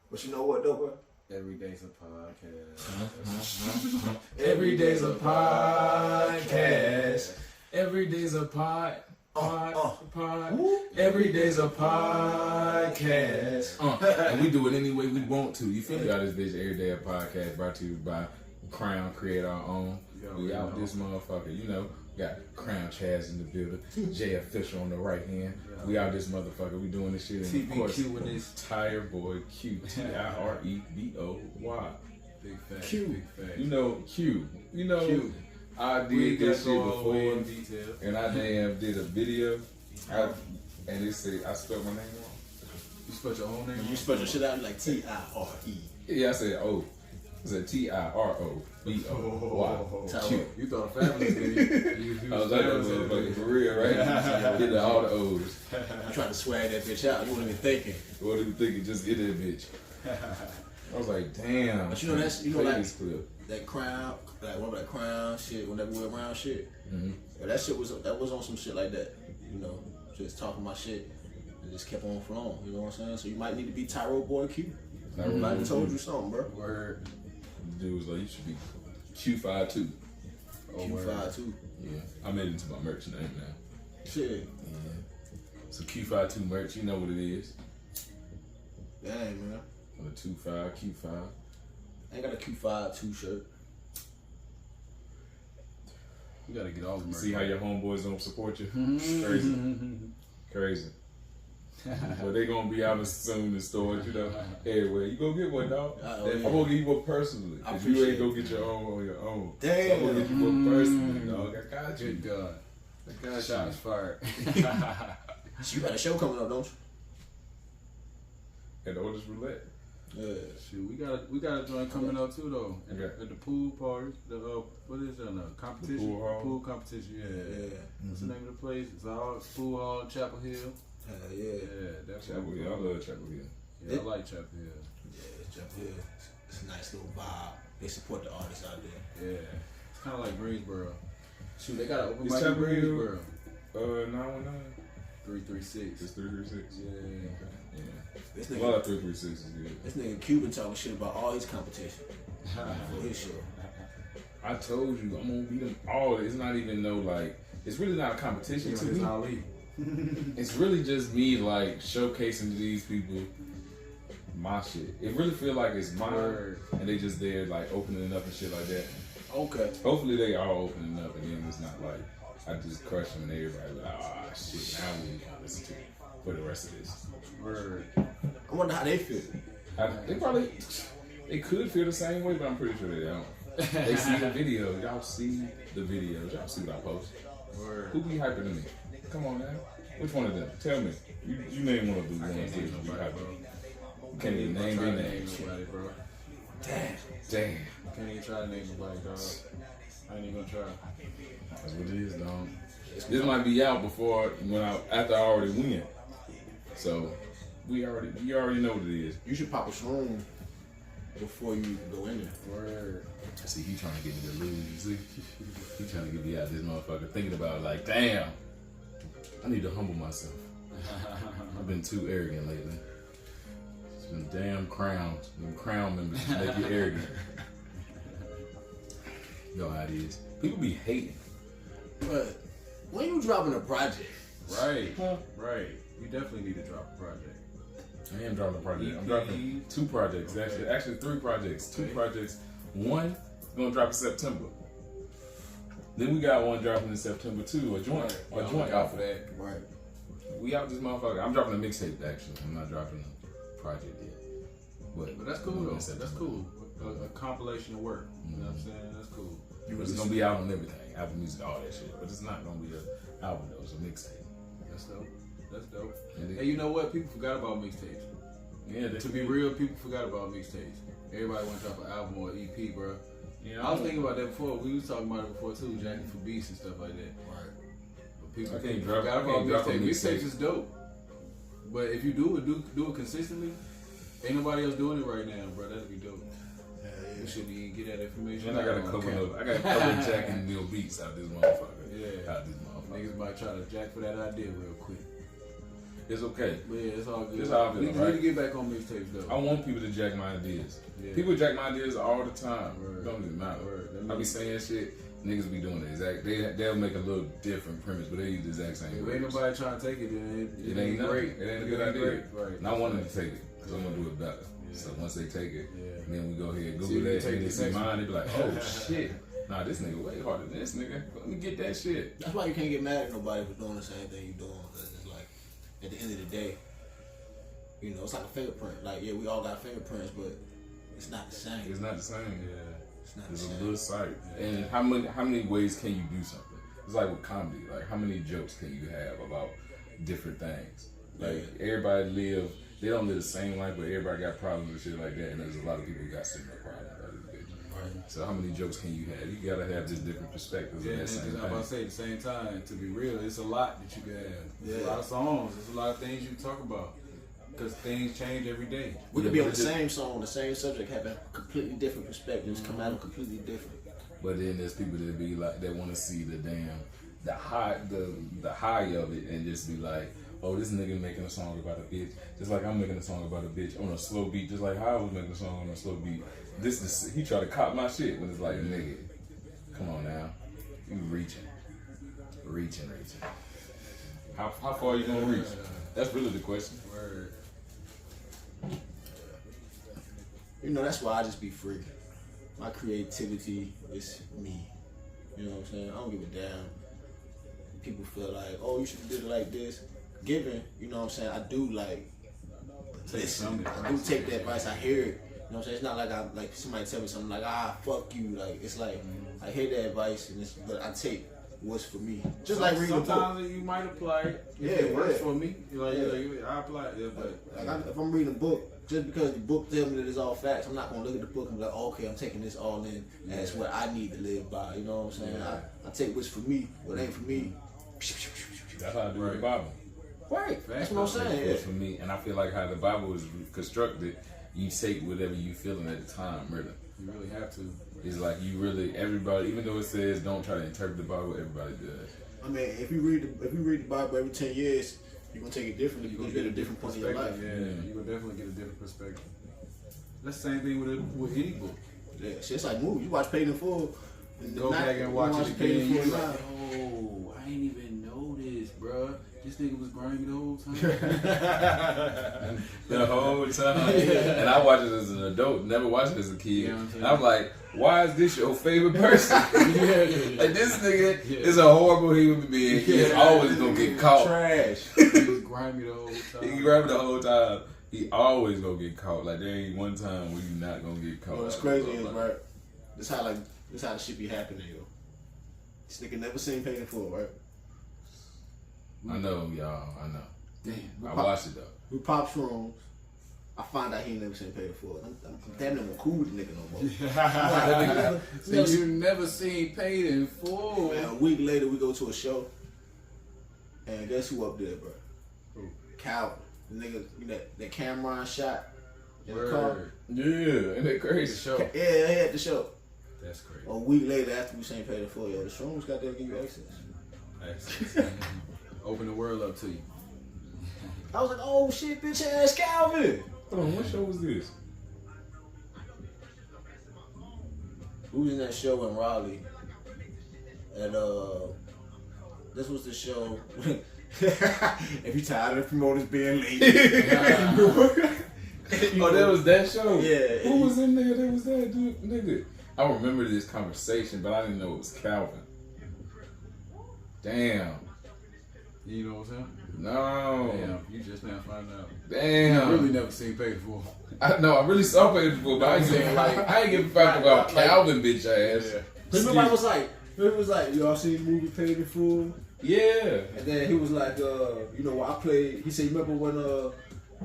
But you know what though, bro? Every day's a podcast. Every day's a podcast. Every day's a pod. Every day's a podcast. And we do it any way we want to. You feel me? Got this bitch Every Day a Podcast brought to you by Crown Create Our Own. We out this motherfucker, you know. Got Crown Chaz in the building. Jay Official on the right hand. We out this motherfucker. We doing this shit. And of course, with this Tire Boy Q. Tireboy. big fact. Q. Big fact. You know Q. You know Q. I did this shit before, in detail. and I damn did a video. And it said I spelled my name wrong. You spelled your own name. You spell your shit out like Tire. Yeah, I said O. I said Tiroboy. Q. You thought a family name. I was like that motherfucker for real, right? Did all the O's. You trying to swag that bitch out. You wasn't even thinking. What even thinking? Just get that bitch. I was like, damn. But you know that's like clip. that crown, like remember that crown shit when that went around shit. Mm-hmm. Yeah, that shit was on some shit like that. You know, just talking my shit and just kept on flowing. You know what I'm saying? So you might need to be Tireboy Q. I might have told you something, bro. Word. The dude was like, you should be Q52. Q52. Yeah, I made it into my merch name now. Shit. Yeah. So Q52 merch, you know what it is. Dang, man. On the 25, Q5. I ain't got a Q52 shirt. You gotta get all the merch. See how your homeboys don't support you? Crazy. But they gonna be out soon in stores, you know. Everywhere. You go get one, dog. I'm gonna give you one personally. Cause you ain't gonna get your own on your own. Damn. So I'm gonna get you one personally, dog. I got you. Good God. That guy shot is fired. So you got a show coming up, don't you? And the Otis Roulette. Yeah. Shoot, we got a joint coming up too though. Okay. At the pool party, what is that? Competition. The pool competition. Yeah. What's the name of the place? It's all Pool Hall, Chapel Hill. Yeah. Yeah, that's Chapel Hill. I love Chapel Hill. Yeah, I like Chapel Hill. Yeah, Chapel Hill. It's a nice little vibe. They support the artists out there. Yeah, it's kind of like Greensboro. Shoot, they got an open Is mic in Chapel Hill? Greensboro. 919. 336. It's 336. Yeah. This A lot nigga, of 336 is good. this nigga Cuban talking shit about all his competition for his show. I told you, I'm gonna beat them all. It's not even it's really not a competition to me. Ali. It's really just me showcasing to these people my shit. It really feel like it's mine, and they just there opening it up and shit like that. Okay. Hopefully they are opening up, and then it's not like I just crush them and everybody shit. Now we gonna listen to it for the rest of this. Word. I wonder how they feel. They could feel the same way, but I'm pretty sure they don't. They see the video. Y'all see the videos. Y'all see what I post. Word. Who be hyper than me? Come on now. Which one of them? Tell me. You name one of the ones that be hyper. You can't even name their names. Nobody, bro. Damn. Can't even try to name nobody, dog. I ain't even gonna try. That's what it is, dog. This might be out after I already win. So you already know what it is. You should pop a shroom before you go in there. Word. See, he trying to get me to lose. You see, he trying to get me out this motherfucker. Thinking about damn, I need to humble myself. I've been too arrogant lately. It's been damn crowns. Them crown members just make you arrogant. You know how it is. People be hating. But when you dropping a project, Right. Right. You definitely need to drop a project. I am dropping a project. I'm dropping 2 projects. Okay. Actually 3 projects. 2 Okay. projects. One is gonna drop in September. Then we got one dropping in September too. A joint out for that. right? We out this motherfucker. I'm dropping a mixtape actually. I'm not dropping a project yet. But that's cool though. That's cool. A compilation of work. You know what I'm saying? That's cool. It's gonna be out on everything. Apple Music, all that shit. But it's not gonna be an album though. It's a mixtape. That's dope. That's dope. And Hey, you know what? People forgot about mixtapes. yeah, To be real, people forgot about mixtapes. Everybody want to drop an album or EP, bro. Yeah, I was thinking about that before. We was talking about it before too, jacking for beats and stuff like that. Right. But people I can't drop forgot about a mixtapes. mixtape. Mixtapes is dope. But if you do it consistently, ain't nobody else doing it right now, bro. That'd be dope. Yeah, We shouldn't even get that information. And I got a out on couple camera. of Jack and Neil beats out this motherfucker. Yeah. Out this motherfucker. Niggas might try to jack for that idea real quick. It's okay. But yeah, it's all good. It's all good, we right? need to get back on mixtapes though. I want people to jack my ideas. Yeah. People jack my ideas all the time. Word. Don't even matter. Word. I be saying shit. Niggas be doing the exact. They'll make a little different premise, but they use the exact same. If ain't nobody trying to take it, then it ain't great. It ain't a good idea. Great. Right. And I want them to take it because I'm gonna do it better. Yeah. So once they take it, Yeah. then we go ahead and See, Google you that take and they the see next mine. They be like, oh shit. Nah, this nigga way harder than this nigga. Let me get that shit. That's why you can't get mad at nobody for doing the same thing you're doing. Because it's like, at the end of the day, you know, it's like a fingerprint. Like, yeah, we all got fingerprints, but it's not the same. It's not the same. Yeah. It's not It's the a same. little sight. Yeah. And how many ways can you do something? It's like with comedy. Like, how many jokes can you have about different things? Like, everybody they don't live the same life, but everybody got problems and shit like that. And there's a lot of people who got similar problems. Right. So how many jokes can you have? You gotta have just different perspectives. Yeah, of and that same I'm about to say at the same time, to be real, it's a lot that you can have. There's a lot of songs, there's a lot of things you can talk about. Because things change every day. We could be on the same song, the same subject, having completely different perspectives, come at them completely different. But then there's people that be like, that want to see the high of it, and just be like, oh, this nigga making a song about a bitch, just like I'm making a song about a bitch on a slow beat, just like how I was making a song on a slow beat. He try to cop my shit when it's like, nigga, come on now, you reaching. How far you gonna reach? That's really the question. Word. You know, that's why I just be free. My creativity is me. You know what I'm saying? I don't give a damn. People feel like, oh, you should have did it like this. Given, you know what I'm saying? I do like listen. I do take the advice. I hear it. You know what I'm saying? It's not like like somebody tell me something like, fuck you. Like, it's like I hear the advice, but I take what's for me. Just like reading a book. Sometimes you might apply it. Yeah, it works yeah. for me. Yeah. I apply it. Yeah, but If I'm reading a book, just because the book tells me that it's all facts, I'm not gonna look at the book and be like, oh, okay, I'm taking this all in. That's what I need to live by. You know what I'm saying? Yeah. I take what's for me. What ain't for me. That's how I do with the Bible. Right. That's what I'm saying. It's for me, and I feel like how the Bible is constructed, you take whatever you feeling at the time, really. you really have to. It's like everybody, even though it says don't try to interpret the Bible, everybody does. I mean, if you read the Bible every 10 years, you're gonna take it differently. You're gonna get a different point in your life. Yeah, you're gonna definitely get a different perspective. That's the same thing with any book. Yeah, shit, it's like movies. You watch Paid in Full. Go back and watch it Paid again. in You're Full like, now. oh, I ain't even know this, bruh. This nigga was grimy the whole time. The whole time. And I watched it as an adult, never watched it as a kid. And I'm like, why is this your favorite person? Like, this nigga is a horrible human being. He's always gonna get caught. Trash. He was grimy the whole time. He grimy the whole time. He always gonna get caught. Like, there ain't one time where you not gonna get caught. What's crazy is, right? This how the shit be happening, yo. This nigga never seen Paid in Full, right? I know, y'all. I know. Damn. I watched it though. We pop shrooms. I find out he ain't never seen Paid in Full. I'm damn near cool with the nigga no more. So you never seen Paid in Full? Man, a week later, we go to a show, and guess who up there, bro? Who? Calvin. The nigga, that Cameron shot in the car. Yeah, and that crazy show. Yeah, he had the show. That's crazy. A week later, after we seen Paid in Full, yo, the shrooms got there to give you access. Open the world up to you. I was like, oh shit, bitch ass Calvin. Hold on, what show was this? We was in that show in Raleigh. And this was the show. If you tired of the promoters being late. Oh, that was that show? Yeah. Who was in there? That was that dude, nigga. I remember this conversation, but I didn't know it was Calvin. Damn. You know what I'm saying? No. Damn, you just now find out. Damn. I really never seen Paid in Full. I really saw Paid in Full, but I ain't saying like I ain't give a fuck about Calvin, bitch ass. Yeah. Remember, I was like, y'all seen the movie Paid in Full? Yeah. And then he was like, I played. He said, remember when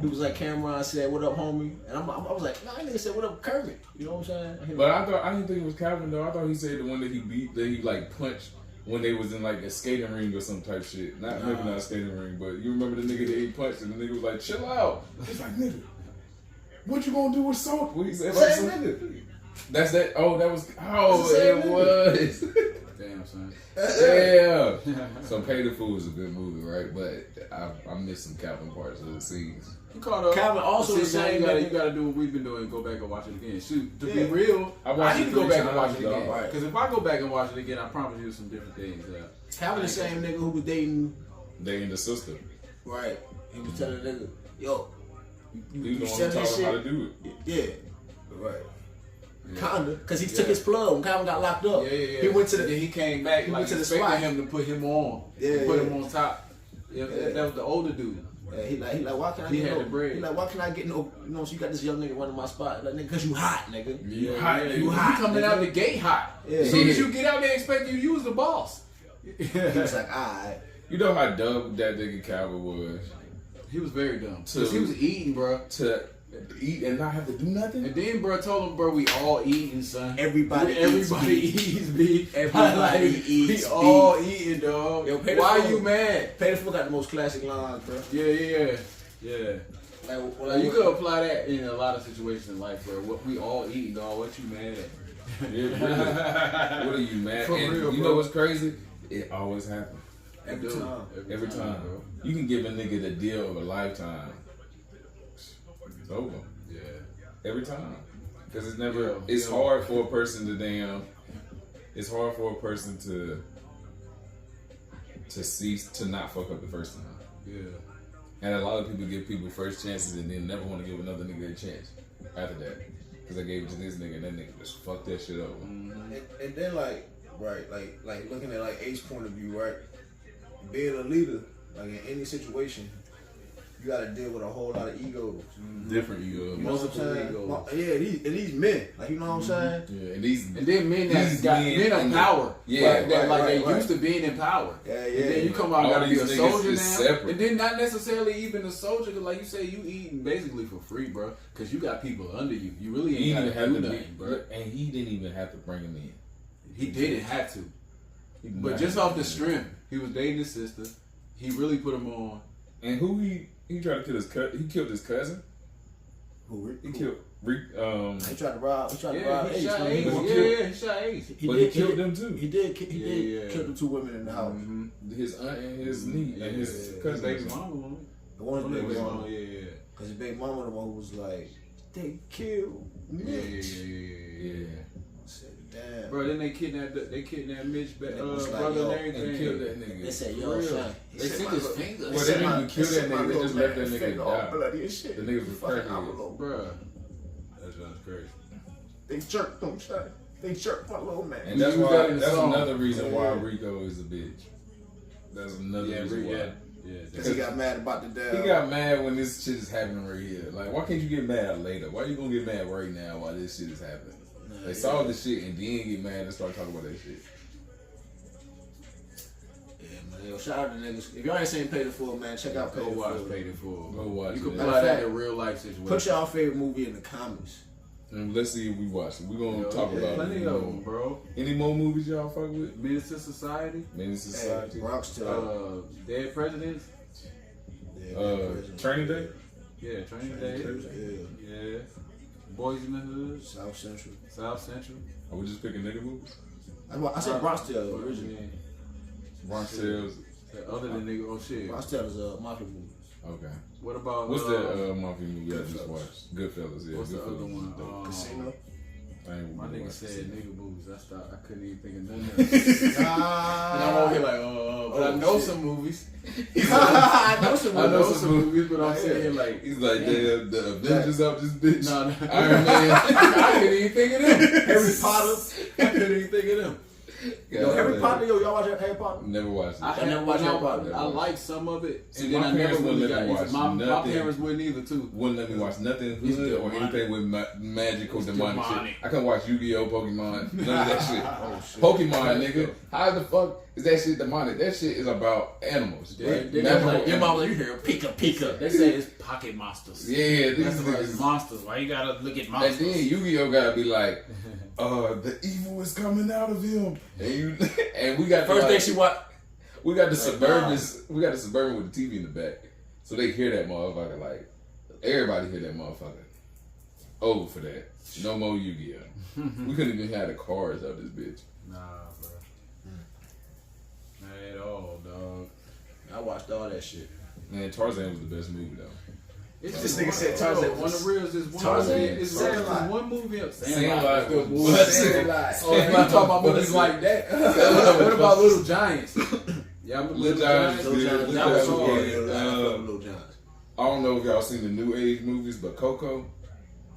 he was like, Cameron said, "What up, homie?" And I was like, nah, that nigga said, "What up, Kermit?" You know what I'm saying? But I didn't think it was Calvin though. I thought he said the one that he beat, that he like punched when they was in like a skating ring or some type shit. Maybe not a skating ring, but you remember the nigga that he punched and the nigga was like, "Chill out." He's like, "Nigga, what you gonna do with salt?" What he said, like, Same nigga. That's that. Oh, that was. Oh, it was. Damn, damn son. Yeah. So Pay the Fool is a good movie, right? But I missed some Calvin parts of the scenes. You caught up. Calvin also the same. You gotta do what we've been doing. Go back and watch it again. Shoot, to be real, I need to go back and watch it again. Because if I go back and watch it again, I promise you some different things. Calvin the same nigga who was dating the sister. Right. He was telling the nigga, yo, you was the one who taught him how to do it. Yeah. Right. Yeah. Kinda, cause he took his plug when Calvin got locked up. Yeah. He went to the. Then he came back. He went to the spot. Him to put him on. Yeah. Put him on top. Yeah. That was the older dude. Yeah, he like, why can't I get the bread? He like, why can't I get no? You know, so you got this young nigga running my spot, like, nigga, cause you hot, nigga. You hot. You coming out the gate hot. Yeah. As soon as you get out, they expect you to use the boss. He was like, alright. You know how dumb that nigga Calvin was. He was very dumb. Cause he was eating, bro. To eat and not have to do nothing. And then, bro, told him, bro, we all eating, son. Everybody eats beef. Everybody eats. We all eating, dog. Yo, why you mad? Pay the Fool got the most classic lines, bro. Yeah. Like, you could apply that in a lot of situations in life, bro. What we all eating, dog. What you mad at? Yeah, what are you mad? For and real, you know what's crazy? It always happens. Every time, bro. You can give a nigga the deal of a lifetime. It's over. Yeah. Every time. Because it's never. It's hard for a person to It's hard for a person to cease to not fuck up the first time. Yeah. And a lot of people give people first chances and then never want to give another nigga a chance after that. Because I gave it to this nigga and that nigga just fucked that shit over. Mm-hmm. And then like looking at like A's point of view, right? Being a leader, like in any situation, you got to deal with a whole lot of egos. Different egos. You know what I'm saying? Yeah, these men, like, you know what I'm saying? Yeah, and then men that got men of power. Yeah, they used to being in power. Yeah. And then you come out and be a soldier now. Separate. And then not necessarily even a soldier, because like you say, you eating basically for free, bro. Because you got people under you. You really ain't got to do nothing, bro. And he didn't even have to bring him in. He didn't have to. But just off the strength, he was dating his sister. He really put him on. And who he tried to kill his cousin? He killed his cousin. Who? He killed Rick. He tried to rob. Ace. He shot Ace. But he killed them too. He did kill the two women in the house. Mm-hmm. His aunt and his niece and his cousin. Baby mama. The one who's baby mama. Yeah. Because his baby mama the one who was like, they killed Mitch. Yeah. Damn. Bro, then they kidnapped Mitch, brother, like, and everything. And killed that nigga. They said, yo, son. They sent his finger. Well, they didn't even kill that nigga. They just left that nigga die. Bloody as shit. The nigga was crackhead. Bro, that sounds crazy. They jerked him, son. They jerked my little man. And that's why. That's another reason why Rico is a bitch. That's another reason why. Yeah, because he got mad about the death. He got mad when this shit is happening right here. Like, why can't you get mad later? Why you gonna get mad right now while this shit is happening? They saw the shit and then get mad and start talking about that shit. Yeah, man. Yo, shout out to niggas. If y'all ain't seen Pay the Fool, man, check out Pay the Fool. Pay the Fool. Go watch You it. can apply that in real life situation. Put y'all favorite movie in the comments. And let's see if we watch it. We're gonna talk about plenty of them, bro. Any more movies y'all fuck with? Menace to Society. Menace to Society. Bronx Tale. Dead Presidents. Training Day. Yeah, Training Day. Yeah. Boys in the Hood. South Central. Are we just picking nigga movies? I said Bronx Tale originally. Bronx Tales. Other than nigga, oh shit. Bronx Tale is a mafia movie. Okay. What about what's that mafia movie I just watched? Goodfellas. Yeah. What's the other one? Casino. My nigga said nigga movies. I couldn't even think of none of them. And I'm over here like, but I know some movies. I know some movies, but I'm saying like, he's like, damn, the Avengers up this bitch. No. Iron Man. I couldn't even think of them. Harry Potter. I couldn't even think of them. Harry Potter, y'all watch Harry Potter? Never watched it. I never watched Harry Potter. I like some of it, See, and then my I never parents really wouldn't let me watch my nothing. parents wouldn't either too. Wouldn't let me watch nothing hood or anything with magical demonic shit. I couldn't watch Yu-Gi-Oh, Pokemon, none of that shit. Pokemon, nigga. How the fuck is that shit demonic? That shit is about animals. Your mama, you hear Pika. They say it's pocket monsters. Yeah, these niggas monsters. Why you gotta look at monsters? And then Yu-Gi-Oh gotta be like, the evil is coming out of him, and we got first thing she what? We got the Suburban. We got the Suburban with the TV in the back, so they hear that motherfucker. Like everybody hear that motherfucker. Over for that. No more Yu-Gi-Oh. We couldn't even have the cards out this bitch. Nah, bro. At all, dog. I watched all that shit. Man, Tarzan was the best movie though. It's This just nigga said Tarzan one of the reels is one Tarzan? movie. It's Sandlot. one movie. Sandlot good was movie. Sandlot. Oh, you talking about movies like that? What about Little Giants? Yeah, I'm Little Giants. Little Yeah, Giants. Little That was Giants, hard. yeah. Little Giants. I don't know if y'all seen the new age movies, but Coco.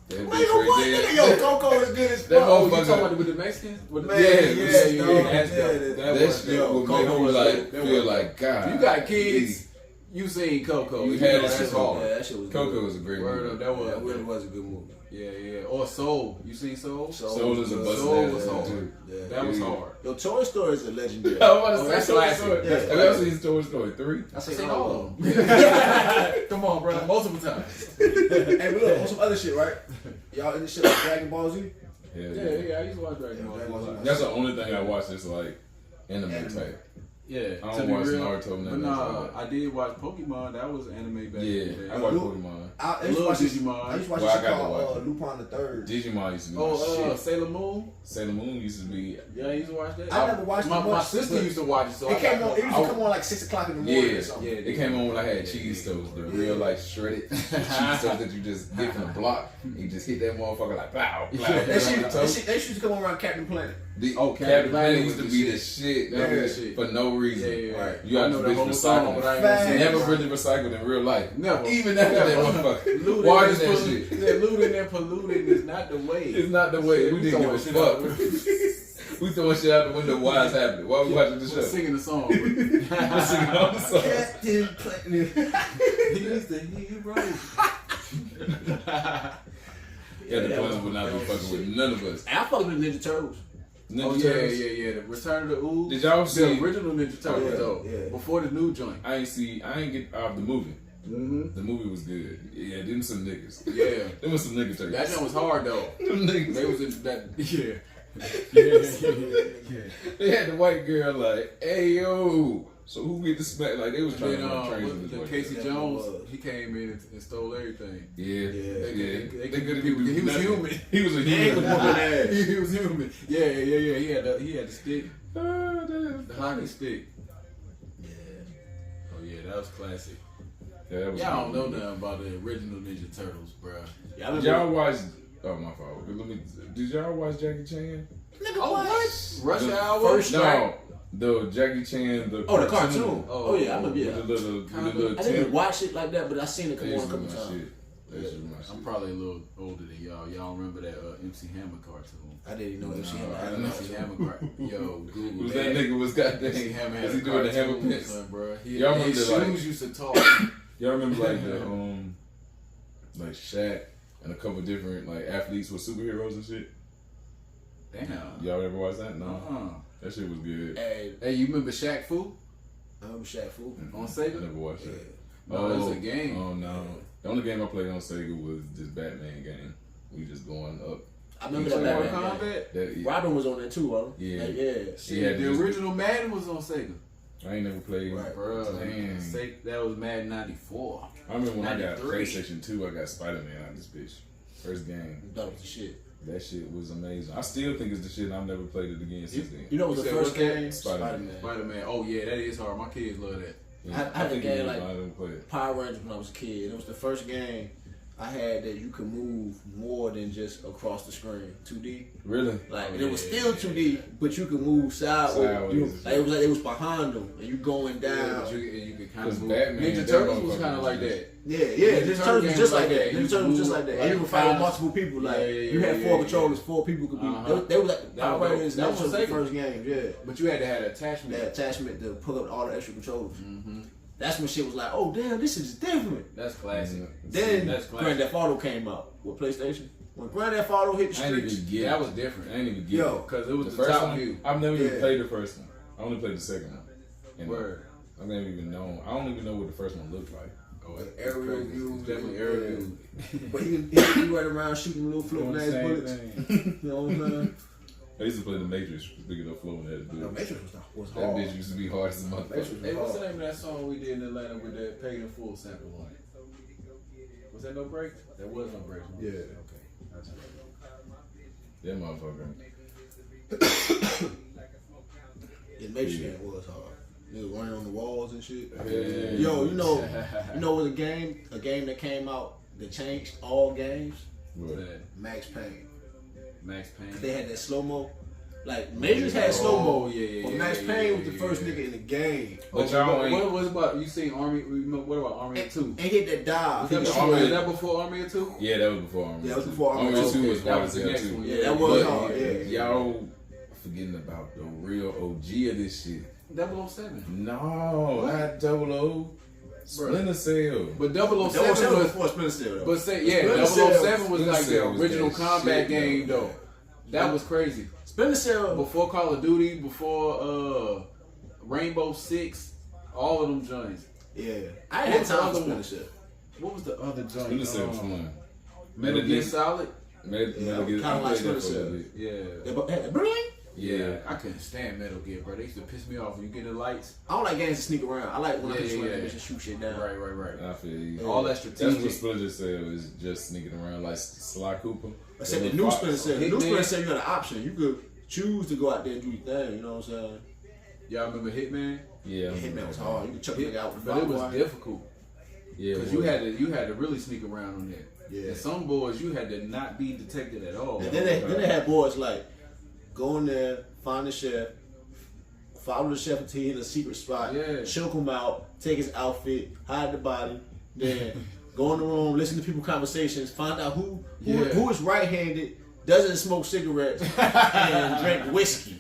That Man, bitch what? right there. Nigga, yo, Coco is good as That fuck. Oh, you motherfucker- talking about with the Mexicans? With the Man, That's yeah, dope. That was shit dope. would make Coco me was like dope. That feel was like God. You got kids. You seen Coco. You You had know it that's shit hard. Yeah, that shit was Coco good. was a great Word movie. up, that was That really was a good movie. Yeah. Or Soul. You seen Soul? Soul is a good. busted Soul ass was movie, hard. too. Yeah. That was Yeah. hard. Yo, Toy Story is a legendary. I want Oh, to that's say Toy classic. Story. Yeah. Have y'all seen Toy Story 3? I Seen seen all all of of them. them. Come on, bro. Multiple times. Hey, but look, on some other shit, right? Y'all in this shit like Dragon Ball Z? Yeah, Yeah. I used to watch Dragon Ball. Dragon Ball Z. That's the only thing I watch that's like anime type. Yeah. I to don't be watch real, Naruto, but nothing nah, like that. I did watch Pokemon. That was anime back in the Yeah, day. I watch Luke- Pokemon. I used to Little watch this. Digimon. I used to watch Well, I this shit got to watch called it. Lupin the Third. Digimon used to be my Oh, shit. Sailor Moon. Sailor Moon used to be. Yeah, I used to watch that. I never watched my, it my much, sister but used to watch it, so It came on. It used to I- come on like 6 o'clock in the morning Yeah, or something. yeah. it came on when I had cheese toast, the real like shredded cheese toast that you just get from the block. And you just hit that motherfucker like pow, pow. That shit used to come on around Captain Planet. Captain Planet used to be the shit, That nigga, was the shit. for no reason. Yeah. Right. You got I know to the bitch whole song, recycling. but I ain't Facts. gonna Never say it. really recycled in real life. Never. Even after that Never. motherfucker. Looting Why and is that polluting- shit? Yeah, looting and polluting is not the way. It's not the way. We didn't give a fuck. We throwing shit out the window. Why it's happening? Why we watching the show? We're singing the song. Bro. We're singing all the songs. Captain Planet. He's the hero. Captain Planet would not be fucking with none of us. I fucked with Ninja Turtles. Ninja Oh Turtles. yeah. The Return of the Ooze. Did y'all see? The original Ninja Turtles yeah, though. yeah. Before the new joint. I ain't get out the movie. Mm-hmm. The movie was good. Yeah, them some niggas. Yeah. Them was some nigga turtles. That joint was hard though. Them niggas. They was in that. Yeah. They had the white girl like, hey yo. So who get the smack? Like they was trying Then to run trains with what this the white Casey girl. Jones, he came in and stole everything. Yeah. They They could he was nothing. human. He was a He was human. whooping ass. He was human. Yeah. He had the stick, Oh, the hockey stick. Yeah. Oh yeah, that was classic. Yeah, that was Y'all don't good. know nothing about the original Ninja Turtles, bro. Yeah, I Did remember. y'all watch? Oh my fault. Did y'all watch Jackie Chan? Nigga, Oh what? Rush The Hour. first- No, the Jackie Chan. Oh, the cartoon. Oh, Oh, yeah, I remember. With Yeah. the little, Kinda. with the little I didn't tip. watch it like that, but I seen it That come on a used to be couple my times. shit. That used to be my shit. I'm probably a little older than y'all. Y'all remember that MC Hammer cartoon? I didn't even know MC No, Hammer I had didn't a know. MC Hammer cartoon. Yo, Google Was that nigga was MC goddamn? Hammer Was had he doing the hammer cartoon, pits? son, bro. Y'all remember His the, like- shoes used to talk. Y'all remember like the like Shaq and a couple different like athletes with superheroes and shit? Damn. Y'all ever watch that? No. Uh-uh. That shit was good. Hey, Hey, you remember Shaq Fu I remember Shaq Fu. on I Sega? never watched Yeah. it. No, it was a game. Oh no. The only game I played on Sega was this Batman game. We just going up. I remember You that play Batman Mortal game. Kombat? That, yeah. Robin was on there too, huh? Yeah. Like, yeah. Shit, Yeah, the just- original Madden was on Sega. I ain't never played. Right. Bro, Damn. that was Madden 94. I remember when I got 93. PlayStation 2, I got Spider-Man out of this bitch. First game. That was the shit. That shit was amazing. I still think it's the shit and I've never played it again since then. You know what was You the said first what that? game? Spider-Man. Spider-Man. Oh yeah, that is hard. My kids love that. Yeah, I had a think game it was, like- but I didn't play it. Power Rangers when I was a kid. It was the first game I had that you could move more than just across the screen. 2D. Really? Like, Oh, and it was yeah, still yeah. 2D, but you could move sideways. Sideways. Like, it was like it was behind them, and you going Yeah, down. but you could kind Because of move. Batman, Ninja that Turtles was motherfucker kind of was like just- that. Yeah, Ninja Ninja Turtles Turtles was game just like like that. that. You Ninja Turtles was just move like that. like And you could fight with fast. multiple people. Like, Yeah, you had yeah, four yeah, controllers, 4 people could be. Uh-huh. They was like That Power was- Rangers. that That was was the Sega. first game. Yeah, But you had to have an attachment. that attachment to pull up all the extra controllers. Mm-hmm. That's when shit was like, oh damn, this is different. That's classic. Then That's classic. Grand Theft Auto came out with PlayStation. When Grand Theft Auto hit the I ain't streets, even get That it. was different. I ain't even get Yo, it. Because it was The the, first top one, view. I've never even Yeah. played the first one. I only played the second one. And Word. I never even know. I don't even know what the first one looked like. Oh, it's aerial crazy. view, It's definitely yeah. aerial view. but he run around shooting little floating Doing ass the same bullets. thing. You know what I'm saying? I used to play the Matrix, big enough floating at the No, dude. Matrix was That hard. bitch used to be hard as a Matrix motherfucker. was Hey, what's the hard. name of that song we did in Atlanta with that Paid in Full sample on it? Was that No Break? That was No Break. Yeah. Okay. That's right. That motherfucker. Yeah, Matrix game was hard. Niggas running on the walls and shit. Yeah. Yo, you know what a game that came out that changed all games? What? Max Payne. Max Payne. They had that slow mo. Like Majors had slow mo, yeah, but Max Payne was the first nigga in the game. But y'all ain't. What was about you seen Army? What about Army 2? And hit that dive. Was that before Army 2? Yeah, that was before Army. Yeah, that was before Army 2 2. was That hard was as the hell next too. one. Yeah, that was But hard. Yeah. y'all forgetting about the real OG of this shit. 007. No, not 00. Splinter Cell. But 007 That was was. before Splinter Cell. But say yeah, Splinter Cell- 007 was like the Cell was original that combat shit, game though. though. That was crazy. Splinter Cell. Before Call of Duty, before Rainbow Six, all of them joints. Yeah. I ain't had time for What Splinter was the Cell. What was the other joint? Splinter Cell was fun. Metal Gear Solid. Metal Gear. kinda I like played that Splinter for a little Cell. bit. Yeah. Bling. Yeah. I couldn't stand Metal Gear, bro. They used to piss me off when you get the lights. I don't like games that sneak around. I like when I can just run Yeah. and just shoot shit down. Right. I feel you. All that That's strategic. what Splinter Cell is, just sneaking around like Sly Cooper. Except the And new Fox. Splinter Cell. The Hitman. new Splinter Cell, you got an option. You could choose to go out there and do your thing. You know what I'm saying? Y'all remember Hitman? Yeah. Hitman was hard. You could chuck a nigga out with the But it was barbed wire. difficult Yeah. because you had to really sneak around on that. Yeah. And some boys you had to not be detected at all. And then they had boys like go in there, find the chef, follow the chef until he in a secret spot, Yeah. choke him out, take his outfit, hide the body, then go in the room, listen to people's conversations, find out who is right-handed, doesn't smoke cigarettes, and drink whiskey.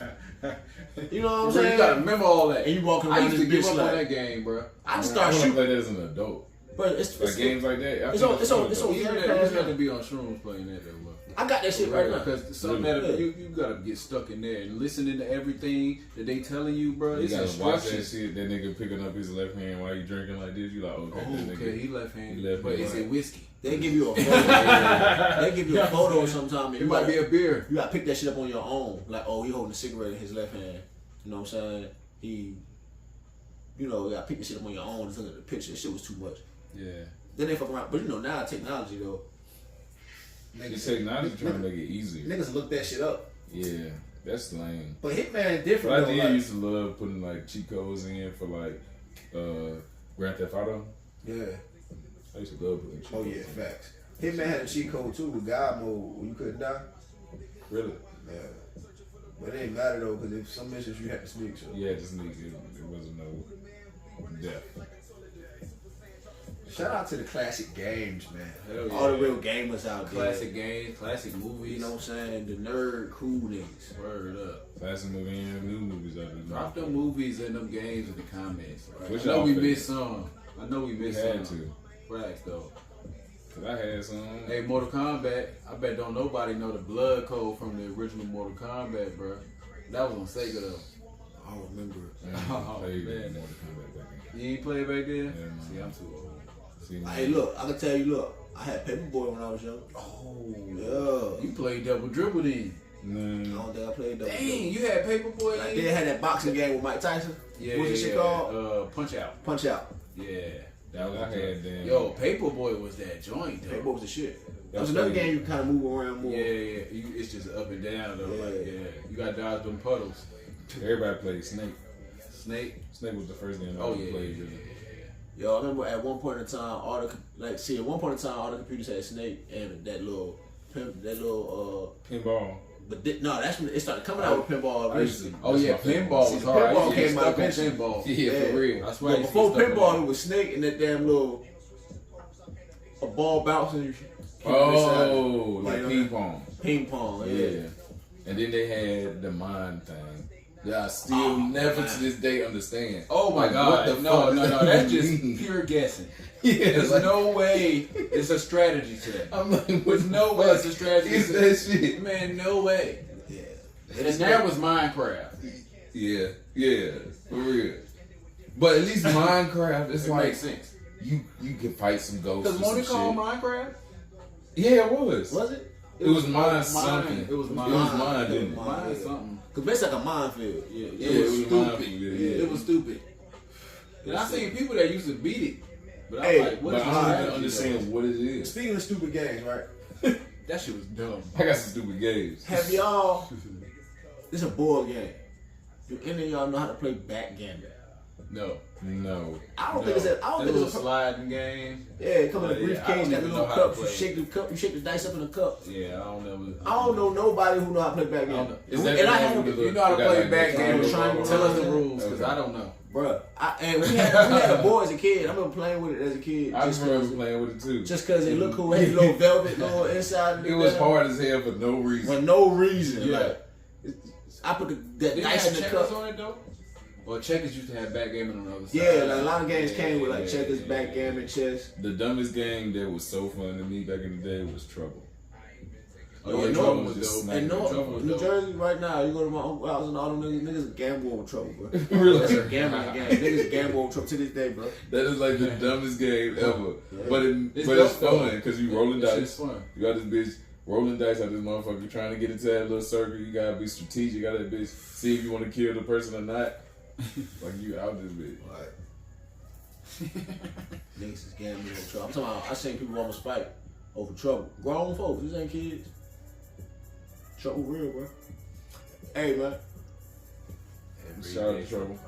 You know what I'm Bro, saying? you gotta remember all that. And you walking I around used to this give bitch up on like, that game, bro. I just I started want to shooting. play that as an adult. But it's Like games like that. it's on You Game had Pass to now. be on shrooms playing that though, bro. I got that shit right now. Because something that you gotta get stuck in there and listening to everything that they telling you, bro. You It's gotta watch that instructions. shit. That nigga picking up his left hand while you drinking like this. You like, okay, that nigga. Okay, he left handed. He left But is handed. it whiskey? They give you a photo. They give you a photo sometime. And It you might gotta, be a beer. you gotta pick that shit up on your own. Like, oh, he holding a cigarette in his left hand. You know what I'm saying? You gotta pick the shit up on your own. Just look at the picture. That shit was too much. Yeah. Then they fuck around. But now technology though. The technology trying to make it easier. Niggas look that shit up. Yeah, that's lame. But Hitman But different I though. did Like, used to love putting like cheat codes in for like Grand Theft Auto. yeah. I used to love putting cheat Oh codes yeah, in. facts. Hitman had a cheat code too with God mode where you couldn't die. Really? Yeah. But it didn't matter though, because if some missions you had to sneak. So. Yeah, just need it wasn't no death. Shout out to the classic games, man. Hell All the yeah. real gamers out there. Classic games, classic movies. You know what I'm saying? The nerd cool niggas. Word up. Classic movie and new movies out there. Drop them movies and them games in the comments. Which I know y'all we favorite? missed some. I know we We missed had some. to. Facts though. Cause I had some. Hey, Mortal Kombat. I bet don't nobody know the blood code from the original Mortal Kombat, bro. That was on Sega though. I don't remember. Oh, Played man. Mortal Kombat back then. You ain't play it back then? Yeah, man. See, I'm too old. See, Hey, look, I can tell you, look, I had Paperboy when I was young. Oh, Yeah. you played Double Dribble then. I No. don't think I played those. Dang, you had Paperboy Like, in? they had that boxing game with Mike Tyson. Yeah, What's that shit called? Punch Out. Punch Out. Yeah. That was I had then. Yo, Paperboy was that joint though. Paperboy was the shit. That That's was another crazy. game you kind of move around more. Yeah. It's just up and down though. Yeah. Like, you got to dodge them puddles. Everybody played Snake. Snake. Snake was the first game I Oh ever yeah. played. Yeah. Yo, I remember at one point in time, all the computers had Snake and that little, Pinball. no, that's when it started coming out with pinball I used to- originally. Oh That's yeah, my favorite. pinball See, was the hard. I pinball used to get came out stuck on eventually. pinball. Yeah, for real. That's why. But before pinball, it was Snake and that damn little a ball bouncing. Oh, like Yeah. ping pong. Ping pong, Yeah. yeah. And then they had the mind thing. That I still never to this day understand. Oh my Like, God! what the No, fuck no, does no. that That's just mean? pure guessing. Yeah, There's like, no way it's a strategy to that. I'm like, There's what no the way fuck it's a strategy. is that shit? Man, no way. Yeah. And that was Minecraft. Yeah, yeah, for real. But at least Minecraft, it's It like makes sense. you can fight some ghosts. Because or Money some called shit. Minecraft? Yeah, it was. Was it? It was mine something. It was mine. It was mine, didn't it? Mine. Mine something. Cause it's like a minefield. Yeah, Yeah, it was mine, stupid. yeah. It was stupid. And I seen people that used to beat it. But Hey, I'm like, what But is I this don't strategy, understand what it is. Speaking of stupid games, right? though? That shit was dumb. I got some stupid games. Have y'all? This is a board game. Do any of y'all know how to play backgammon? No. I don't think it's a. I don't think it's a sliding game. Yeah, it come in a briefcase, got the little cup. You shake the dice up in the cup. Yeah, I don't know. I don't know nobody who know how to play backgammon. You know how to play backgammon. Tell us the rules, because I don't know. Bruh, and we had a boy as a kid. I remember playing with it as a kid. I remember playing with it too. Just because it looked cool. It had a little velvet, little inside. It was hard as hell for no reason. For no reason. Yeah. Like, I put that dice in the cup. On it though? Well, checkers used to have backgammon on the other side. Yeah, like a lot of games came with like checkers, backgammon, chess. The dumbest game that was so fun to me back in the day was Trouble. Oh, yeah, Trouble was dope. just And sniping. New Jersey right now, you go to my uncle's house and all them niggas gamble over Trouble, bro. Really? That's a gambling game. Niggas gamble over Trouble to this day, bro. That is like the dumbest game ever. Yeah. But it's fun because you rolling dice. It's fun. You got this bitch rolling dice out this motherfucker trying to get into that little circle. You gotta be strategic. You gotta bitch see if you want to kill the person or not. Like you out this bitch. Right. Niggas is gambling over Trouble. I'm talking about, I seen people almost fight over Trouble. Grown folks, these ain't kids. Trouble real, bro. Hey, man. Shout out to Trouble.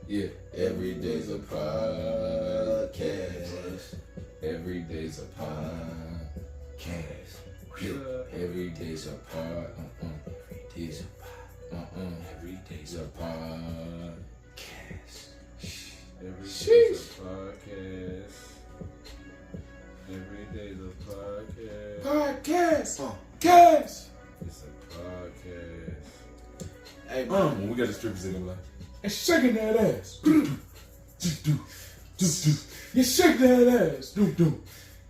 Yeah. Every day's a podcast. Every day's a podcast. Every day's a pod. Every day's a pod. Every day's a podcast. Every day's Sheesh. a podcast. Every day's a podcast. Podcast. Cast. It's a podcast. Hey, man. When we got the strippers in the like, and shaking that ass. You shake that ass. Doom doom.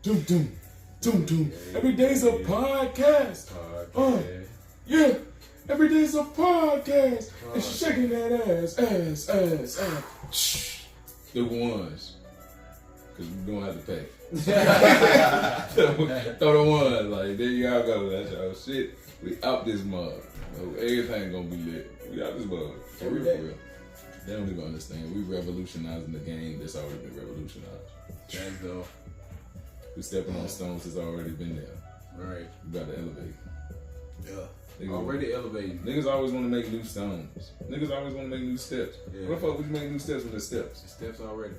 Doom doom. Doom doom. Every day's a podcast. Yeah. Every day's a podcast. And she's shaking that ass. Ass. Shh. The ones. Because we don't have to pay. Throw the one. Like, there y'all go. That's y'all shit. We out this mug. Everything gonna be lit. We out this mug. Every day. Real. They don't even understand. We revolutionizing the game that's already been revolutionized. That's dope. We stepping on stones that's already been there. Right. We gotta elevate. Yeah. Niggas, Already elevating. niggas always want to make new stones. Niggas always want to make new steps. Yeah. What the fuck would you make new steps with the steps? Steps already.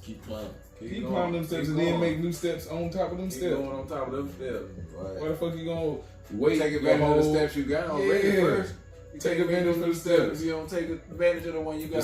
Keep climbing. Keep going. climbing them steps Keep and then going. make new steps on top of them Keep steps. going on top of them steps. Right. Why the fuck you gonna wait? Take advantage of the steps you got already Yeah. first. You Take advantage of the steps. You don't take advantage of the one you got. The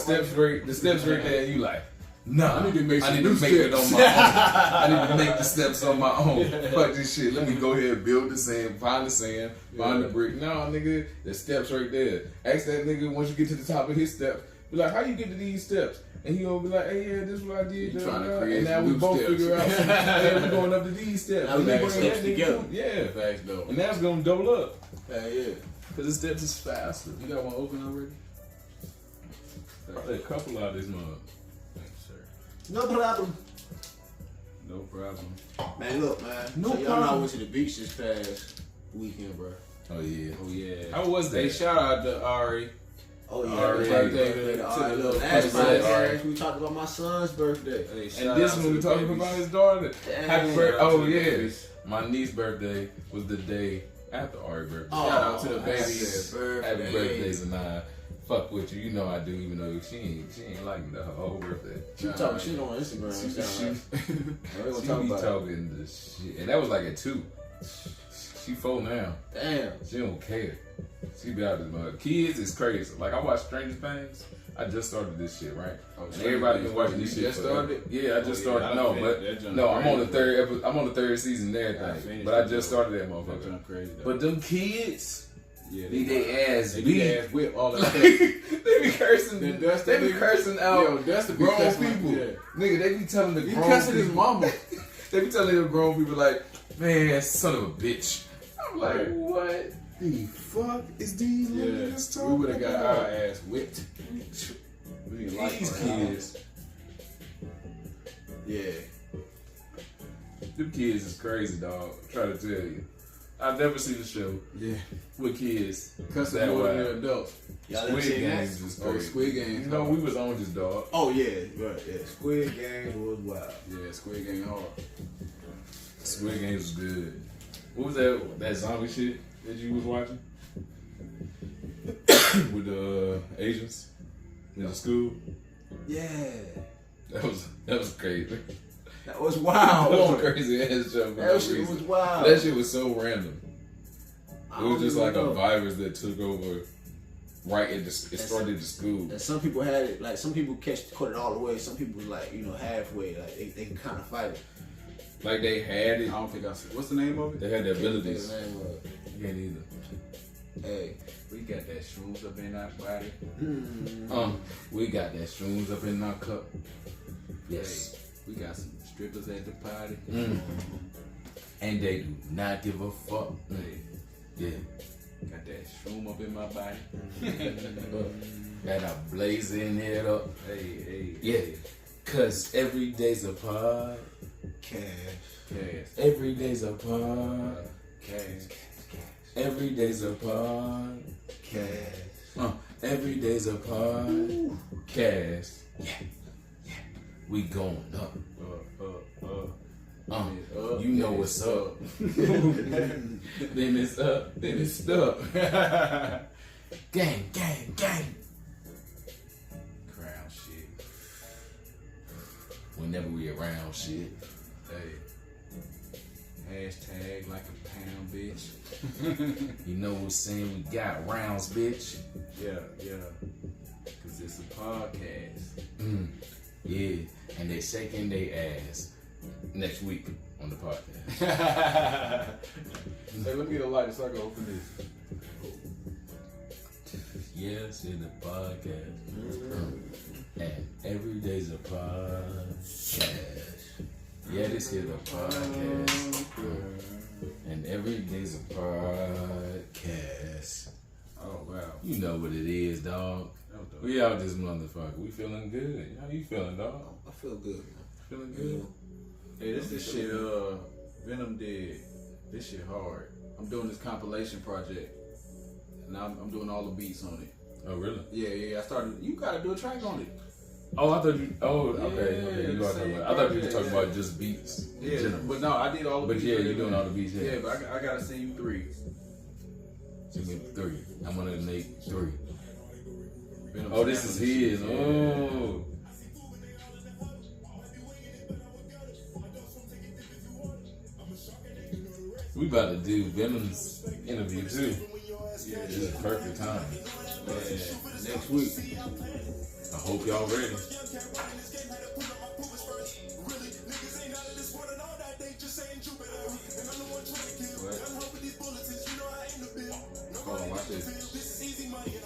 steps right there, and you like, nah, I need to make some new it on steps. my own. I need to make the steps on my own. Fuck this shit. Let me go ahead and build the sand, find the sand, find the brick. Nah, nigga, the steps right there. Ask that nigga once you get to the top of his steps. Be like, how you get to these steps? And he gonna be like, hey, yeah, this is what I did. You trying to create and now some we new both steps. figure out some, hey, we going up to these steps. Now we And then making bring steps that nigga together. too. Yeah. Facts though. And that's gonna double up. Hell yeah. Because the steps is faster. You got one open already? Probably a couple out of this mug. Thanks, sir. No problem. No problem. Man, look, man. No so y'all know I problem. went to the beach this past weekend, bro. Oh, yeah. Oh yeah. How was that? Hey, shout out to Ari. Oh yeah, Alright. happy birthday To to the Alright, look, little last birthday. podcast we talked about my son's birthday. Hey, shout And this out one to we the talking babies. about his daughter. Damn. Happy birthday. Shout out Oh, to the yeah. babies. My niece's birthday was the day after Ari's birthday. Oh, Shout out to the happy babies. birthday. Happy birthday, Zanaya. Fuck with you. You know I do, even though she ain't like me the whole birthday. She talking shit on Instagram. She She gonna be talk about it. talking the shit. And that was like at 2. She 4 now. Damn. She don't care. She be out this mother. Kids is crazy. Like I watch Stranger Things. I just started this shit, right? Oh, And everybody been watching this You shit. just forever. started? Yeah, I just Oh, yeah, started. I No, finished that junk I'm on the crazy. I'm on the 3rd season and I everything. finished But I it, just though. started that That motherfucker. junk crazy though. But them kids, yeah, they ass they beat. get ass whip all that stuff. They be cursing. Then Dustin They be nigga- cursing out Yo, Dustin be grown cussing people. like- yeah. Nigga, they be telling the He grown cussing his people. mama. They be telling the grown people like, man, son of a bitch. I'm like, Right. what the fuck is these Yeah, niggas we talking would have got about? our ass whipped. We didn't like These our kids. Yeah. Them kids is crazy, dog. I'm trying to tell you. I've never seen a show Yeah, with kids cussing that more than wild. the adults. Y'all ever Squid seen that? Games is Oh, crazy. Squid Games. You know, we was on this, dog. Oh yeah, right. Yeah. Squid Games was wild. Yeah, Squid Game hard. Squid Games was good. What was that zombie shit that you was watching? With the Asians? in the school. Yeah. That was crazy. That was wild. That was a crazy ass joke. That shit was wild. That shit was so random. It was just like a virus that took over right at it started the school. And some people had it, like some people caught it all the way. Some people was like, halfway. Like they can kind of fight it. Like they had it. I don't think I said. What's the name of it? They had the abilities. The name of it. You can't either. Hey, we got that shrooms up in our body. We got that shrooms up in our cup. Yes. Hey, we got some strippers at the party. And they do not give a fuck. Hey. Yeah. Got that shroom up in my body. And I'm blazing it up. Hey. Yeah. Cause every day's a pod. cash. Every day's a pod. Cash. Every day's a pod. Cash. Every day's a pod. Cash. Yeah. We going up. You know what's up. Then it's up. Then it's stuck. Gang. Crown shit. Whenever we around shit. Hey. Hashtag like a pound, bitch. You know what we're saying? We got rounds, bitch. Yeah. Cause it's a podcast. Yeah. And they shaking their ass next week on the podcast. Hey, let me get a lighter so I can open this. Yes, in the podcast. And every day's a podcast. Yeah, this here the podcast. And every day's a podcast. Oh, wow. You know what it is, dog. We out this motherfucker. We feeling good. How you feeling, dog? I feel good, man. Feeling good? Hey, this is shit Venom did. This shit hard. I'm doing this compilation project. And I'm doing all the beats on it. Oh, really? Yeah. I started. You gotta do a track on it. Oh, I thought you. Oh, okay. Yeah, You are talking about, I thought you were talking about just beats. Yeah, in general. but no, I did all the But beats. yeah, you're doing all the beats. Yeah, but I gotta send you 3. Send me 3. I'm gonna make 3. Venom Oh, this is his. Yeah. Oh. We about to do Venom's interview too. Yeah, This is perfect time. yeah. Next week. I hope y'all ready. What? Hold on, watch this.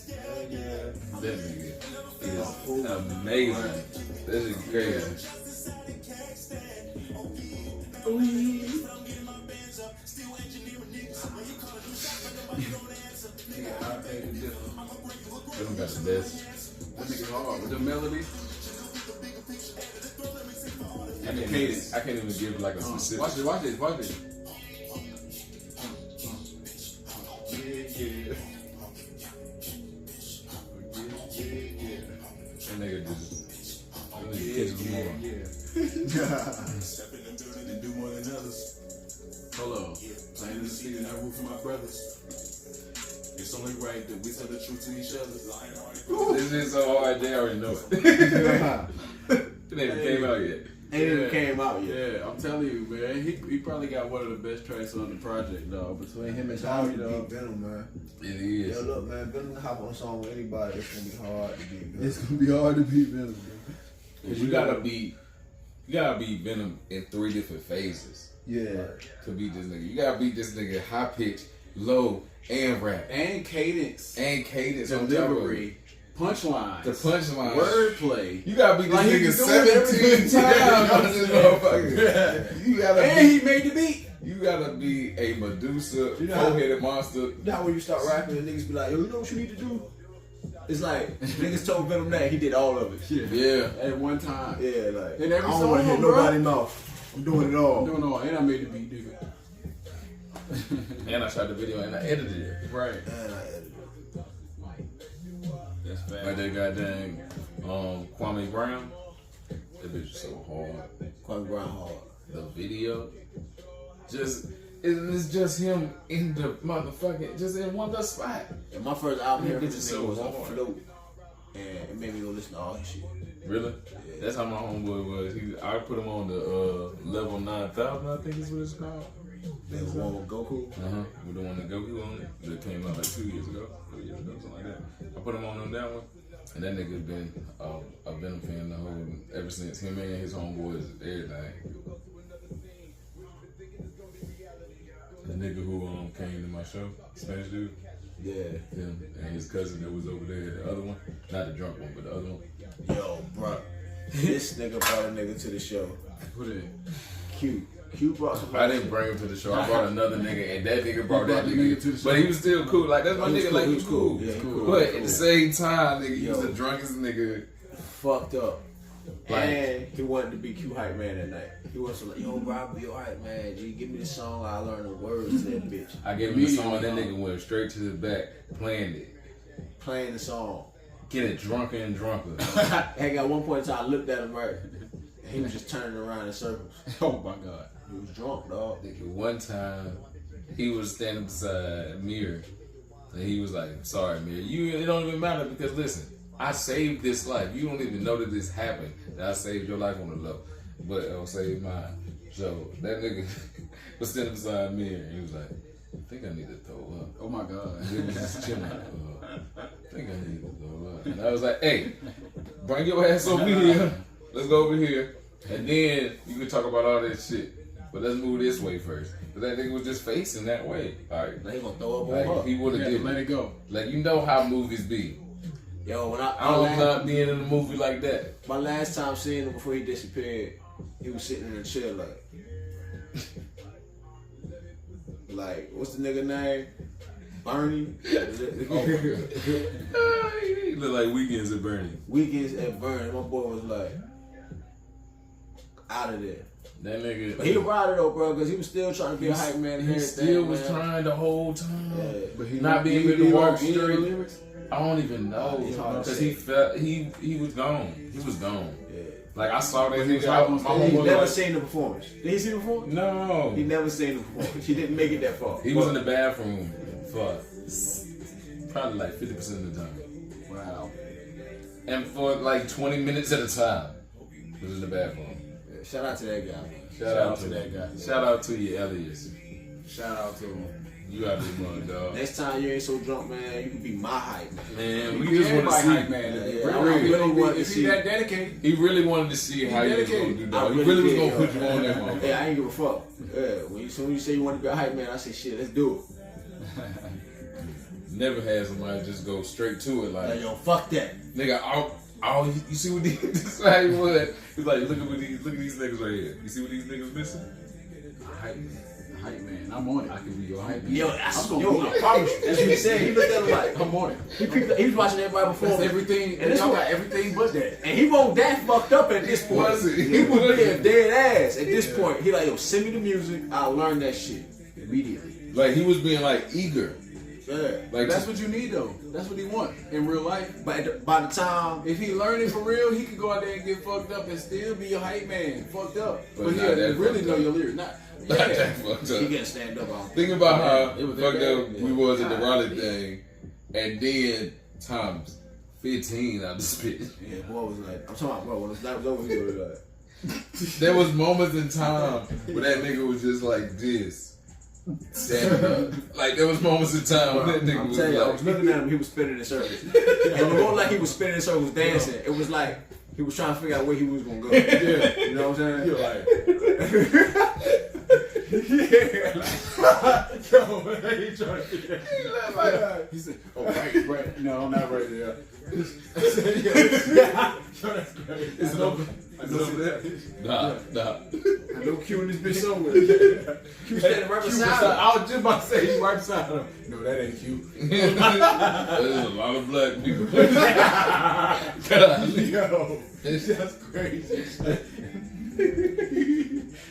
That nigga is amazing. This is crazy. Venom got the best. That nigga hard. With the melody. And the cadence. I can't even give like a specific. Watch this. Yeah. That nigga just. That nigga catch me more. Step in the building and do more than others. Hold on. Playing in the street and I root for my brothers. It's only right that we tell the truth to each other. This is so hard, they already know it. It ain't even came out yet. Ain't even came out yet. Yeah, I'm telling you, man. He probably got one of the best tracks on the project, dog. Between him and It's hard Tommy, to dog. beat Venom, man. It is. Yo, look, man, Venom can hop on a song with anybody. It's gonna be hard to beat Venom. It's gonna be hard to beat Venom, man. Cause you gotta beat Venom in 3 different phases. Yeah. To beat this nigga. You gotta beat this nigga high pitch, low, and rap. And cadence. And cadence on top of Delivery. it. Punchlines. The punchline. Wordplay. You gotta beat this Like, he nigga can do it 17 every- times on this motherfucker. You gotta And he made the beat. You gotta be a Medusa, You know how- four-headed monster. Now when you start rapping and niggas be like, yo, you know what you need to do? It's like, niggas told Venom that he did all of it. Yeah. At one time. Yeah, like, In every I don't want to song, hit bro. nobody's mouth. I'm doing it all. I'm doing all. And I made the beat, nigga. And I shot the video and I edited it. Right. And I edited it. That's Like bad. that goddamn Kwame Brown. That bitch was so hard. Quite Brown hard. The video, just it's just him in the motherfucking, just in one little spot. And my first album here, It's this so nigga was hard. Afloat, and it made me go listen to all his shit. Really? Yeah. That's how my homeboy was. I put him on the level 9,000, I think is what it's called. The one with Goku. With the one that Goku on it, that came out like 2 years ago, 3 years ago, something like that. I put him on that one, and that nigga's been a Venom fan the whole ever since. Him and his homeboys, everything. The nigga who came to my show, Spanish dude. Yeah. Him and his cousin that was over there, the other one, not the drunk one, but the other one. Yo, bro, this nigga brought a nigga to the show. Put it. Q brought some. I didn't bring him to the show. I brought another nigga, and that nigga brought that the nigga nigga to the show. But he was still cool. Like that's my He was nigga. cool, Like he he was was cool. Yeah, he cool. But Cool. at the same time, nigga, he was Yo. the drunkest nigga. Fucked up. Like- And he wanted to be Q hype man that night. He was like, yo, bro, I'll be your hype man. G, give me the song. I learned the words to that bitch. I gave him the song, that nigga went straight to the back, playing it, Playing the song. getting drunker and drunker. I got one point in time, I looked at him right, and he was just turning around in circles. Oh my God. He was drunk, dog. Nigga, one time, he was standing beside Mirror, and he was like, "Sorry, Mirror, it don't even matter because listen, I saved this life. You don't even know that this happened. That I saved your life on the low, but I'll save mine." So that nigga was standing beside Mirror, and he was like, "I think I need to throw up." Oh my God. He was just chilling. I think I need to throw up. And I was like, "Hey, bring your ass over here. Let's go over here, and then you can talk about all this shit." But let's move this way first. But that nigga was just facing that way. Like, Now he gonna throw up like on if he her. would have Yeah, did let it go. Like, you know how movies be. Yo, when I don't love being in a movie like that. my last time seeing him before he disappeared, he was sitting in a chair like what's the nigga name? Bernie? He look like Weekends at Bernie. Weekends at Bernie. My boy was like, out of there. That nigga. But he a rider though, bro, because he was still trying to be a hype man and He everything. still was man. trying the whole time. Yeah. But he Not being he able to walk learned any of the straight. lyrics? I don't even know. It's hard to Because say. he felt, he was gone. He was gone. Yeah. Like, I saw that But he was nigga. live on My stage. homeboy He was never like, seen the performance. Did he see the performance? no. He never seen the performance. He didn't make it that far. He was in the bathroom for probably like 50% of the time. Wow. And for like 20 minutes at a time. He was in the bathroom. Yeah, shout out to that guy, man. Shout out to that guy. Shout out to you, Elias. Shout out to him. You out there, mother dog. Next time you ain't so drunk, man, you can be my hype, man. Man, He we just want to everybody see. hype man. Yeah, If I he really wanted to if he see- that dedicated, He really wanted to see how you was gonna do, I dog. He really really was did, gonna yo. put you on that motherfucker. Yeah, I ain't give a fuck. Yeah, when you say you want to be a hype man, I say shit, let's do it. Never had somebody just go straight to it like, Like, yo, fuck that. nigga, you see what these, this is how he was. He's like, look at these niggas right here. You see what these niggas missing? hype man. I'm on it. I can be your hype man. Yo, that's, I'm gonna yo, be I promise you. That's what he said. He looked at him like, I'm on it. he was watching everybody perform. That's everything. And this y'all one- got everything but that. And he wasn't that fucked up at this point. Was he? He was being dead ass at this point. He like, yo, send me the music. I'll learn that shit immediately. Like, he was being like eager. Yeah. Like, That's what you need though. That's what he want in real life. But by the time, If he learning for real, he could go out there and get fucked up and still be your hype man. Fucked up. But But not he'll that really fucked know up. your lyrics. Not Not yeah. that fucked he up. can stand up on. Think about how It was that fucked bad. up we was at the God, Raleigh yeah. thing, and then times 15 out the spit. Yeah, boy was like, I'm talking about, bro, when the night was over, he was like, There was moments in time where that nigga was just like this. Standing up. Like, there was moments in time when that nigga I'm was telling you, I was like, looking at him, he was spinning in circles. And it wasn't like he was spinning in circles dancing. It was like he was trying to figure out where he was going to go. Yeah. You know what I'm saying? You're like, Yo, man, he trying to figure he said, oh, right. No, I'm not right there. is it over there? Nah. I know Q and this bitch somewhere. Q standing right beside him. I was just about to say you right beside him. No, that ain't you. There's a lot of black people. God. Yo, that's crazy.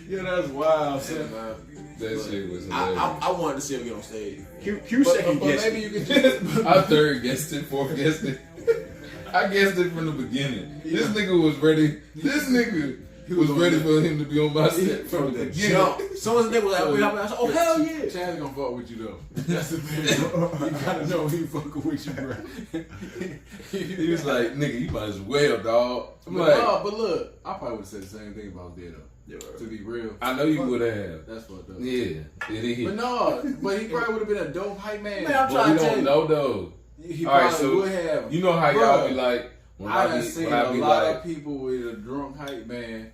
Yo, that's wild. Yeah, Son. man. That shit was hilarious. I wanted to see him get on stage. Q second But guessed. maybe you could just. I third guessed it, fourth guessed it. I guessed it from the beginning. This nigga was ready. This nigga, was ready for him to be on my set from the beginning. jump. Someone said they was like, I said, oh hell yeah. Chad's gonna fuck with you though. That's the thing. You gotta know he fucking with you, bro. He was like, nigga, you might as well, dog. I'm But, like, no, but look, I probably would have said the same thing if I was there though. To be real. I know you would have. That's fucked up. Yeah, it is. But no, but he probably would have been a dope hype man. Man, I'm But trying we to tell don't you. know though. He All right, probably so would have. you know how y'all be like, when I I done be, seen when I a be lot like, of people with a drunk hype man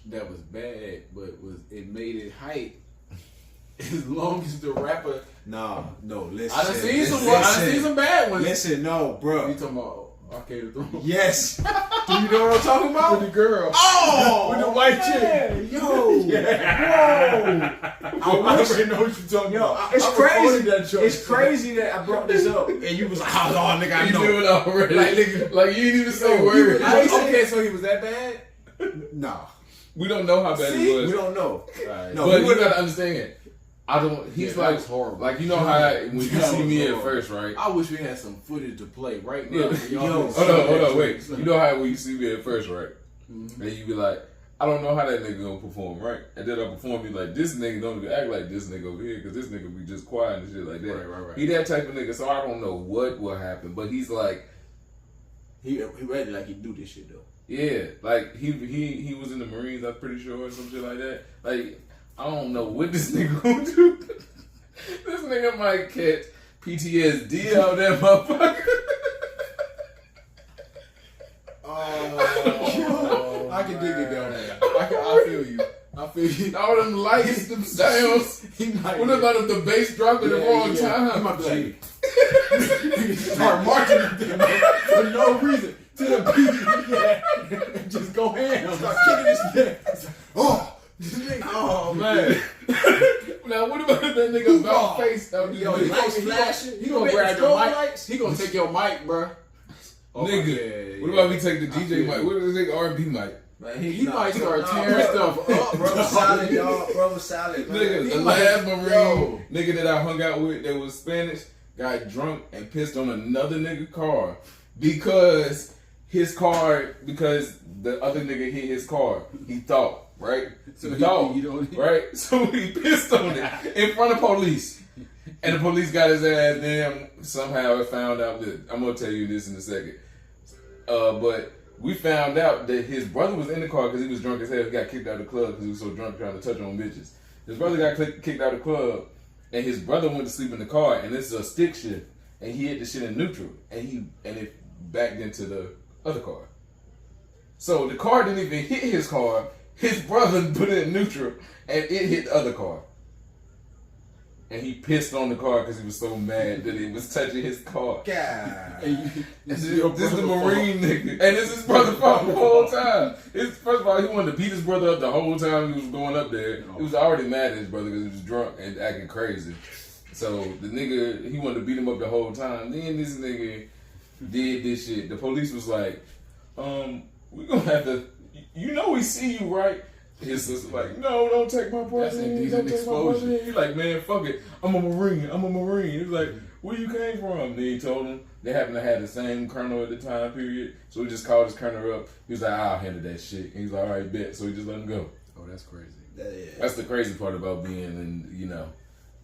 that was bad, but it made it hype. As long as the rapper, No, listen. I done seen some bad ones. Listen, no, bro. You talking about Arcade of Thrones? Yes. Do you know what I'm talking about? With the girl. Oh, with the white chick. man, yo, whoa. I already know what you're talking about. It's I crazy. recorded that joke. It's crazy that I brought this up and you was like, oh, no, nigga, I you know. knew it already. Like, nigga, Like you didn't even say Yo, words. Okay, so he was that bad? nah. We don't know how bad See, it was. we don't know. Right. No, But we you gotta understand it. I don't. He's Yeah, like that was horrible. Like you know how when you That see was me at horrible. first, right? I wish we had some footage to play right now. Yeah. for y'all Yo, to see Hold that on, wait. joke. You know how when you see me at first, right? Mhm. And you be like, I don't know how that nigga gonna perform, right? And then I perform, be like, this nigga don't even act like this nigga over here, because this nigga be just quiet and shit like that. Right. He that type of nigga, so I don't know what will happen, but he's like, He ready like he do this shit though. yeah, like he was in the Marines, I'm pretty sure, or some shit like that. Like, I don't know what this nigga gonna do. This nigga might catch PTSD out of that motherfucker. Oh, I can dig it down there. I feel you. I feel you. All them lights, them sounds. He might. What about if the bass drop at the wrong He time? might be like, start marching for no reason to the beat. Yeah. And just go ham. Start kicking this shit. Oh. oh man. Now, what about if that nigga about face out Yo, there? he lights flashing. He gonna grab your mic. He gonna take your mic, bro. Nigga, what about we take the DJ mic? What if they take R&B mic? Man, He might start tearing stuff up, Bro was solid, y'all. Bro was solid. man. Nigga, the He last might- Marine yo. nigga that I hung out with that was Spanish got drunk and pissed on another nigga car because because the other nigga hit his car. He thought, right? So He he thought, beat on it. right? So he pissed on it in front of police. And the police got his ass damn somehow found out that I'm gonna tell you this in a second. But we found out that his brother was in the car because he was drunk as hell. He got kicked out of the club because he was so drunk trying to touch on bitches. His brother got kicked out of the club, and his brother went to sleep in the car. And this is a stick shift, and he hit the shit in neutral, and it backed into the other car. So the car didn't even hit his car. His brother put it in neutral, and it hit the other car. And he pissed on the car because he was so mad that it was touching his car. God. This is the Marine nigga. And this is his brother fault the whole time. First of all, he wanted to beat his brother up the whole time he was going up there. He was already mad at his brother because he was drunk and acting crazy. So the nigga, he wanted to beat him up the whole time. Then this nigga did this shit. The police was like, we gonna have to, we see you, right? His sister like, no, don't take my brother. That's indecent exposure. He's like, man, fuck it. I'm a Marine. He's like, where you came from? Then he told him they happened to have the same colonel at the time period. So he just called his colonel up. He was like, I'll handle that shit. And he's like, all right, bet. So he just let him go. Oh, that's crazy. That's the crazy part about being in,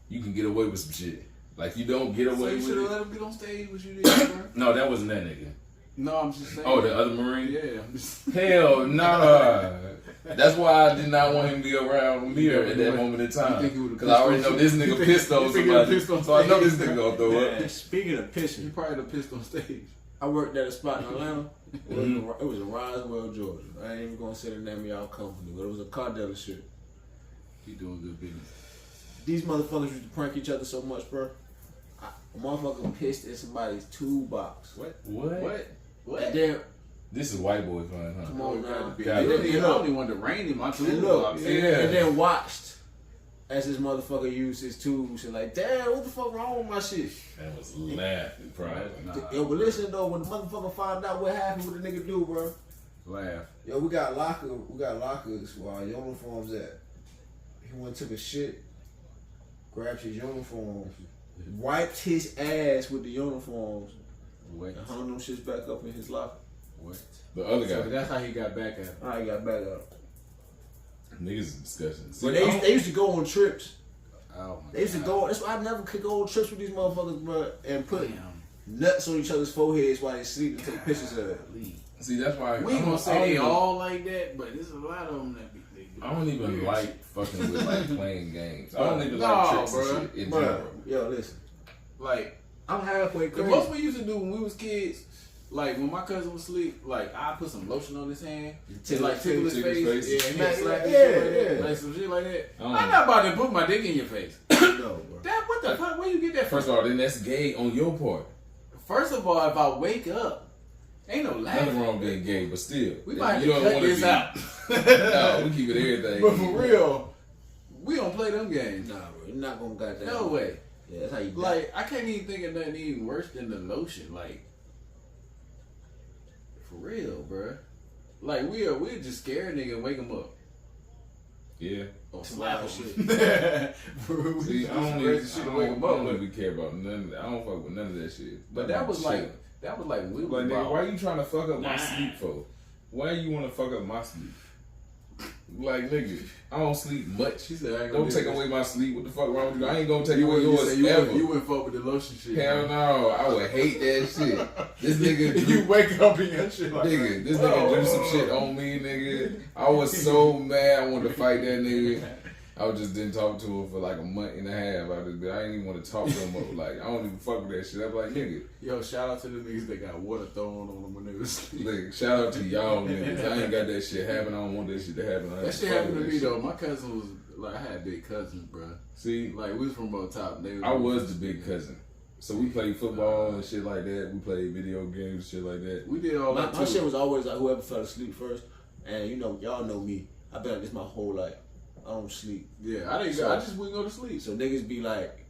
you can get away with some shit. Like, you don't get So away you with should have it. let him get on stage with you there, bro. No, that wasn't that nigga. No, I'm just saying. Oh, the other Marine? Yeah. I'm just... Hell nah. That's why I did not want him to be around me at that moment in time. Because I already know this nigga pissed on somebody. So I know this nigga gonna throw up. Man, speaking of He pissing, probably done pissed on stage. I worked at a spot in Atlanta. It was in Roswell, Georgia. I ain't even gonna say the name of y'all company, but it was a car dealership. He doing good business. These motherfuckers used to prank each other so much, bro. A motherfucker pissed in somebody's toolbox. What? And then, This is white boy fun, huh? come on now. Yeah, He look. didn't only want to rain in my And toolbox. look, Yeah. and then watched as this motherfucker used his tools and like, damn, what the fuck wrong with my shit? That was laughing, probably. Nah, Yo, but listen though, when the motherfucker found out what happened, what the nigga do, bro? laugh. Yo, we got lockers where our uniforms at. He went and took a shit, grabbed his uniforms, wiped his ass with the uniforms, What? and hung them shits back up in his locker. What? The other So guy. that's how he got back at him. I got back up. Niggas is disgusting. But they used to go on trips. Oh my They used to go. That's why I never could go on trips with these motherfuckers, bro, and put nuts on each other's foreheads while they sleep and take pictures of it. See, that's why we ain't gonna say they all like that, but there's a lot of them that be. I don't even like fucking with like playing games. I don't even like tricks and shit in general. Yo, listen. Like I'm halfway crazy. The most we used to do when we was kids, like when my cousin was asleep, like I put some lotion on his hand, and like tickle his face, yeah, and he slap his shit like some shit like that. I'm not about to put my dick in your face. No, bro. What the fuck? Where you get that from? First of all, then that's gay on your part. First of all, if I wake up. Ain't no laughing. Nothing wrong with being gay, but still. We might have to cut this out. No, we keep it everything. But for real, we don't play them games. Nah, bro. You're not gonna got that. No way. Yeah, that's how you like, I can't even think of nothing even worse than the lotion. Like, for real, bro. Like, we're just scare a nigga and wake him up. Yeah. Or slap him. See, I don't really care about none of that. I don't fuck with none of that shit. But that was like... That was like we like, nigga, why you trying to fuck up my sleep for? Why you want to fuck up my sleep? Like, nigga, I don't sleep much. She said, I ain't don't take away my sleep. What the fuck wrong with you? I ain't gonna take away yours ever. You wouldn't fuck with the lotion shit. Hell no, I would hate that shit. This nigga, you wake up in your shit like nigga, this nigga do some shit on me, nigga. I was so mad. I wanted to fight that nigga. I just didn't talk to him for like a month and a half. I didn't even want to talk to him. Like, I don't even fuck with that shit. I'm like, nigga. Yo, shout out to the niggas that got water thrown on them when they was sleeping. Like, shout out to y'all niggas. I ain't got that shit happen. I don't want that shit to happen. That shit happened to me though. My cousin was like, I had big cousins, bro. See, like we was from on top. I was the big cousin. So we played football and shit like that. We played video games, shit like that. We did all that too. My shit was always like whoever fell asleep first. And you know, y'all know me. I've been like this my whole life. I don't sleep. Yeah, I just wouldn't go to sleep. So niggas be like,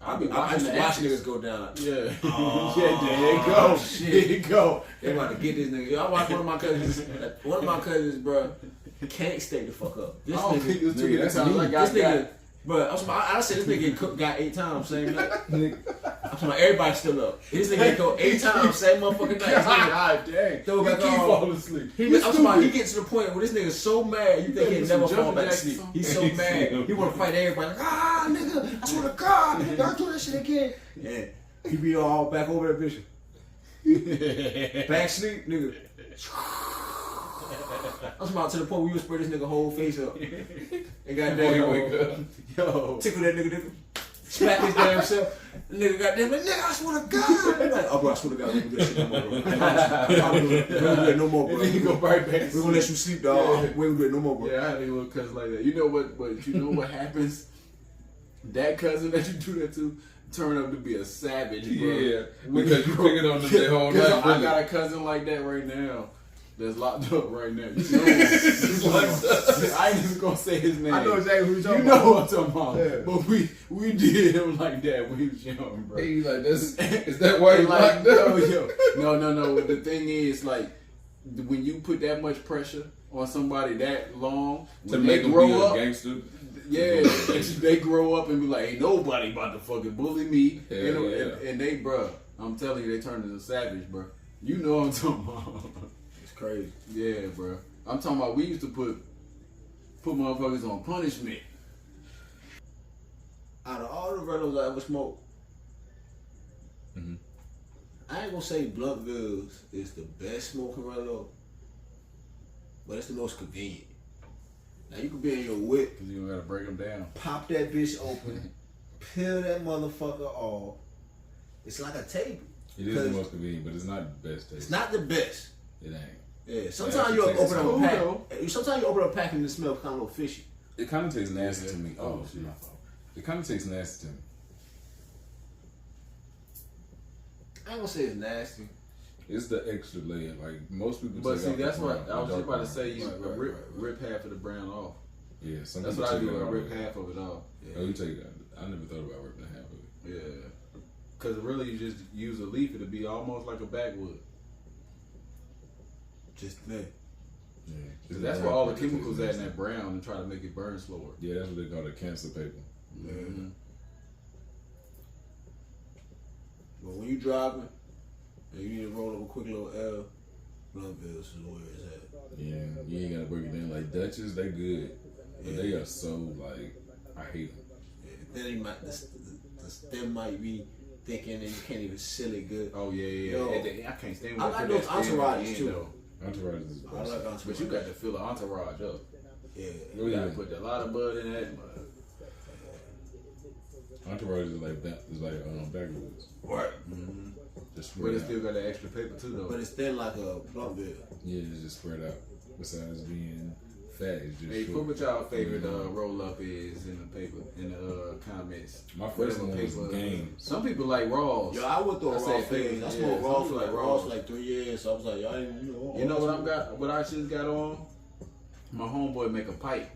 I used to watch niggas go down. Yeah. Oh, yeah, there you go. Shit. There you go. They about to get this nigga. I watched one of my cousins, bro, can't stay the fuck up. This nigga, bro, I said this nigga got 8 times same night. I'm talking about everybody still up. This nigga go 8 times same motherfucking night. God dang. Throw back keep falling asleep. I'm talking about he gets to the point where this nigga's so mad you think he'll never fall back to sleep. He's so mad. He wanna fight everybody like, nigga, I swear to God, y'all do that shit again. Yeah. He be all back over that bitch. Back sleep, nigga. I was about to the point where you would spray this nigga whole face up. And goddamn, yo, tickle that nigga, smack his damn self. The nigga goddamn, like, nigga, I swear to God. Like, oh, bro, I swear to God, we don't do that shit no more, bro. We don't do that no more, bro. And then you go right back. We gonna let you sleep, dog. We don't do it no more, bro. Yeah, I had a little cousin like that. You know what? But you know what happens? That cousin that you do that to turn up to be a savage, bro. Yeah, because you pick it on the whole night. I got a cousin like that right now. That's locked up right now. You know, I ain't even gonna say his name. I know exactly who you're talking about. You know what I'm talking about. Yeah. But we did him like that when he was young, bro. He like, is that why you like, locked up? No. The thing is, like, when you put that much pressure on somebody that long, to make them be a gangster. Yeah, they grow up and be like, ain't nobody about to fucking bully me. And they, bro, I'm telling you, they turn into savage, bro. You know what I'm talking about. Crazy. Yeah, bro. I'm talking about we used to put motherfuckers on punishment. Out of all the Reynolds I ever smoked, I ain't gonna say Bluntvilles is the best smoking Rello, but it's the most convenient. Now you can be in your whip, cause you don't gotta break them down. Pop that bitch open, peel that motherfucker off. It's like a table. It is the most convenient, but it's not the best taste. It's not the best. It ain't. Yeah, sometimes you open up a pack. Sometimes you open up a pack and it smells kind of a little fishy. It kind of tastes nasty to me. Oh shit, my fault. It kind of tastes nasty to me. I ain't gonna say it's nasty. It's the extra layer. Like most people. But see, that's what I was just about to say. You rip half of the brown off. Yeah, that's what I do. I rip half of it off. Yeah. Oh, you take that? I never thought about ripping half of it. Yeah, because really you just use a leaf. It'll be almost like a backwood. Just that. Yeah. That's where all the chemicals at in that brown and try to make it burn slower. Yeah, that's what they call the cancer paper. Mm-hmm. But when you driving and you need to roll up a quick little L, Bluntvilles is where it's at. Yeah, you ain't gotta break it down like Dutchess. They good. But they are so like, I hate them. Yeah. Then they might, the stem might be thinking and you can't even seal it good. Oh yeah. Yo, I can't stand with I like those entourages too. Entourage is I like entourage. But you got to fill the entourage up. Yeah. You got to put a lot of bud in that. Entourage is like backwoods. Right. Mm-hmm. Just But spread it out. still got that extra paper too though. But it's thin like a blunt bill. Yeah, it's just spread out. Besides being fat, it's just Hey, short. put what y'all favorite roll up is in the paper in the comments. My first one was Paper. Game. Some people like Raws. Yo, I would throw I raw said phase. I yeah, smoked raw some for like people raw like for like 3 years. So I was like, y'all ain't, You know what what I just got on? My homeboy make a pipe.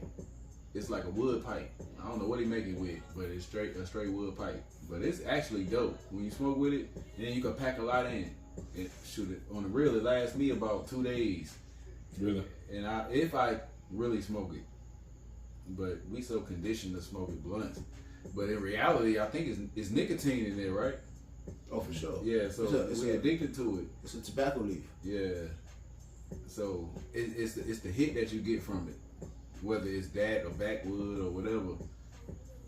It's like a wood pipe. I don't know what he make it with, but it's a straight wood pipe. But it's actually dope when you smoke with it, and then you can pack a lot in and shoot it on the real. It lasts me about 2 days. Really? And if I really smoke it, but we so conditioned to smoke it blunts. But in reality, I think it's nicotine in there, right? Oh, for sure. Yeah, so we're addicted to it. It's a tobacco leaf. Yeah. So it's the hit that you get from it, whether it's that or backwood or whatever.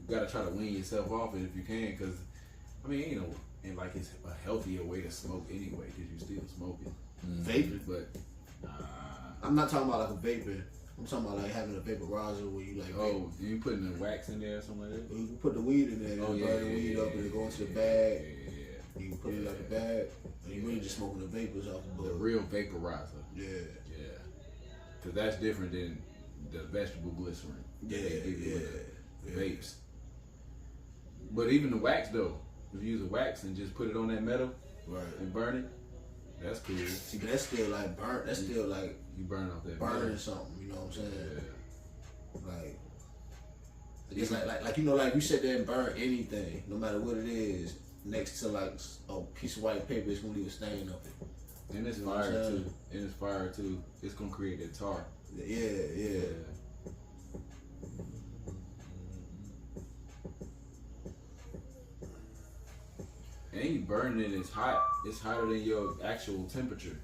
You gotta try to wean yourself off it if you can, because I mean, you know, and like it's a healthier way to smoke anyway, because you still smoking. Vaping. But I'm not talking about like a vapor. I'm talking about like having a vaporizer where you like. oh, you putting the wax in there or something like that? You can put the weed in there. Oh, You yeah, burn the weed up and it go into the bag. Yeah. You can put it like a bag. And you really just smoking the vapors off the The bowl. real vaporizer. Yeah. Yeah. Because that's different than the vegetable glycerin. Yeah, They give you with yeah. the vapes. But even the wax though, if you use a wax and just put it on that metal Right. and burn it, that's cool. See, but that's still like burnt. That's still like You burn off that burning metal. something. You know what I'm saying? Yeah. Like. It's like you know, like you sit there and burn anything, no matter what it is, next to like a piece of white paper, it's gonna leave a stain up it. And it's You know what I'm fire saying? too. And it's fire too. It's gonna create that tar. Yeah. And you burning it, it's hot. It's hotter than your actual temperature.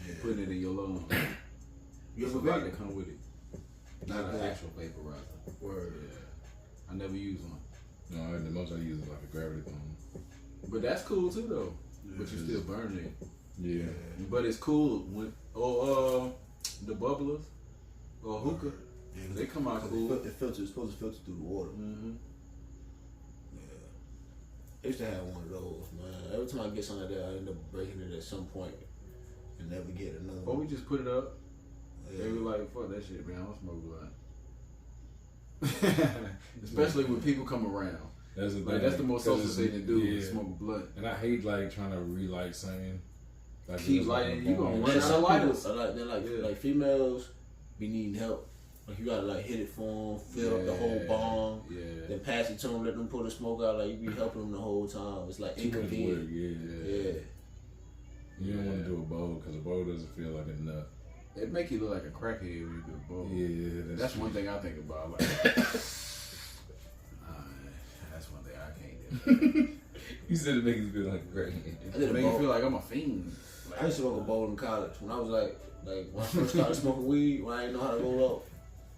Yeah. Putting it in your lungs. You It's ever about vape? to come with it. Not an actual vaporizer. Word. Yeah. I never use one. No, the most I use is like a gravity phone. But that's cool too though. But you still burning it. Yeah. But it's cool when the bubblers or hookah, Yeah, they come out cool. It filters. It's supposed to filter through the water. Mm-hmm. I used to have one of those, man. Every time I get something like that, I end up breaking it at some point and never get another Or one. we just put it up. Yeah. They were like, fuck that shit, man. I don't smoke blunt. Especially when people come around. That's the Like, that's the most social thing to do, yeah. is smoke a blunt. And I hate like trying to relight something. Like Keep just lighting, like you gonna bomb. run And out some of people, lighters. like females be needing help. Like you gotta like hit it for them, fill up the whole bong, Yeah. then pass it to them, let them pull the smoke out. Like you be helping them the whole time. It's like Too much work, inconvenient. yeah. Yeah. You don't want to do a bowl because a bowl doesn't feel like enough. It make you look like a crackhead when you do a bowl. Yeah, That's one thing I think about. Like, that's one thing I can't do. You said it makes you feel like a great. I did It a make you bowl. feel like I'm a fiend. I used to smoke a bowl in college when I was like when I first started smoking weed, when I didn't know how to roll up.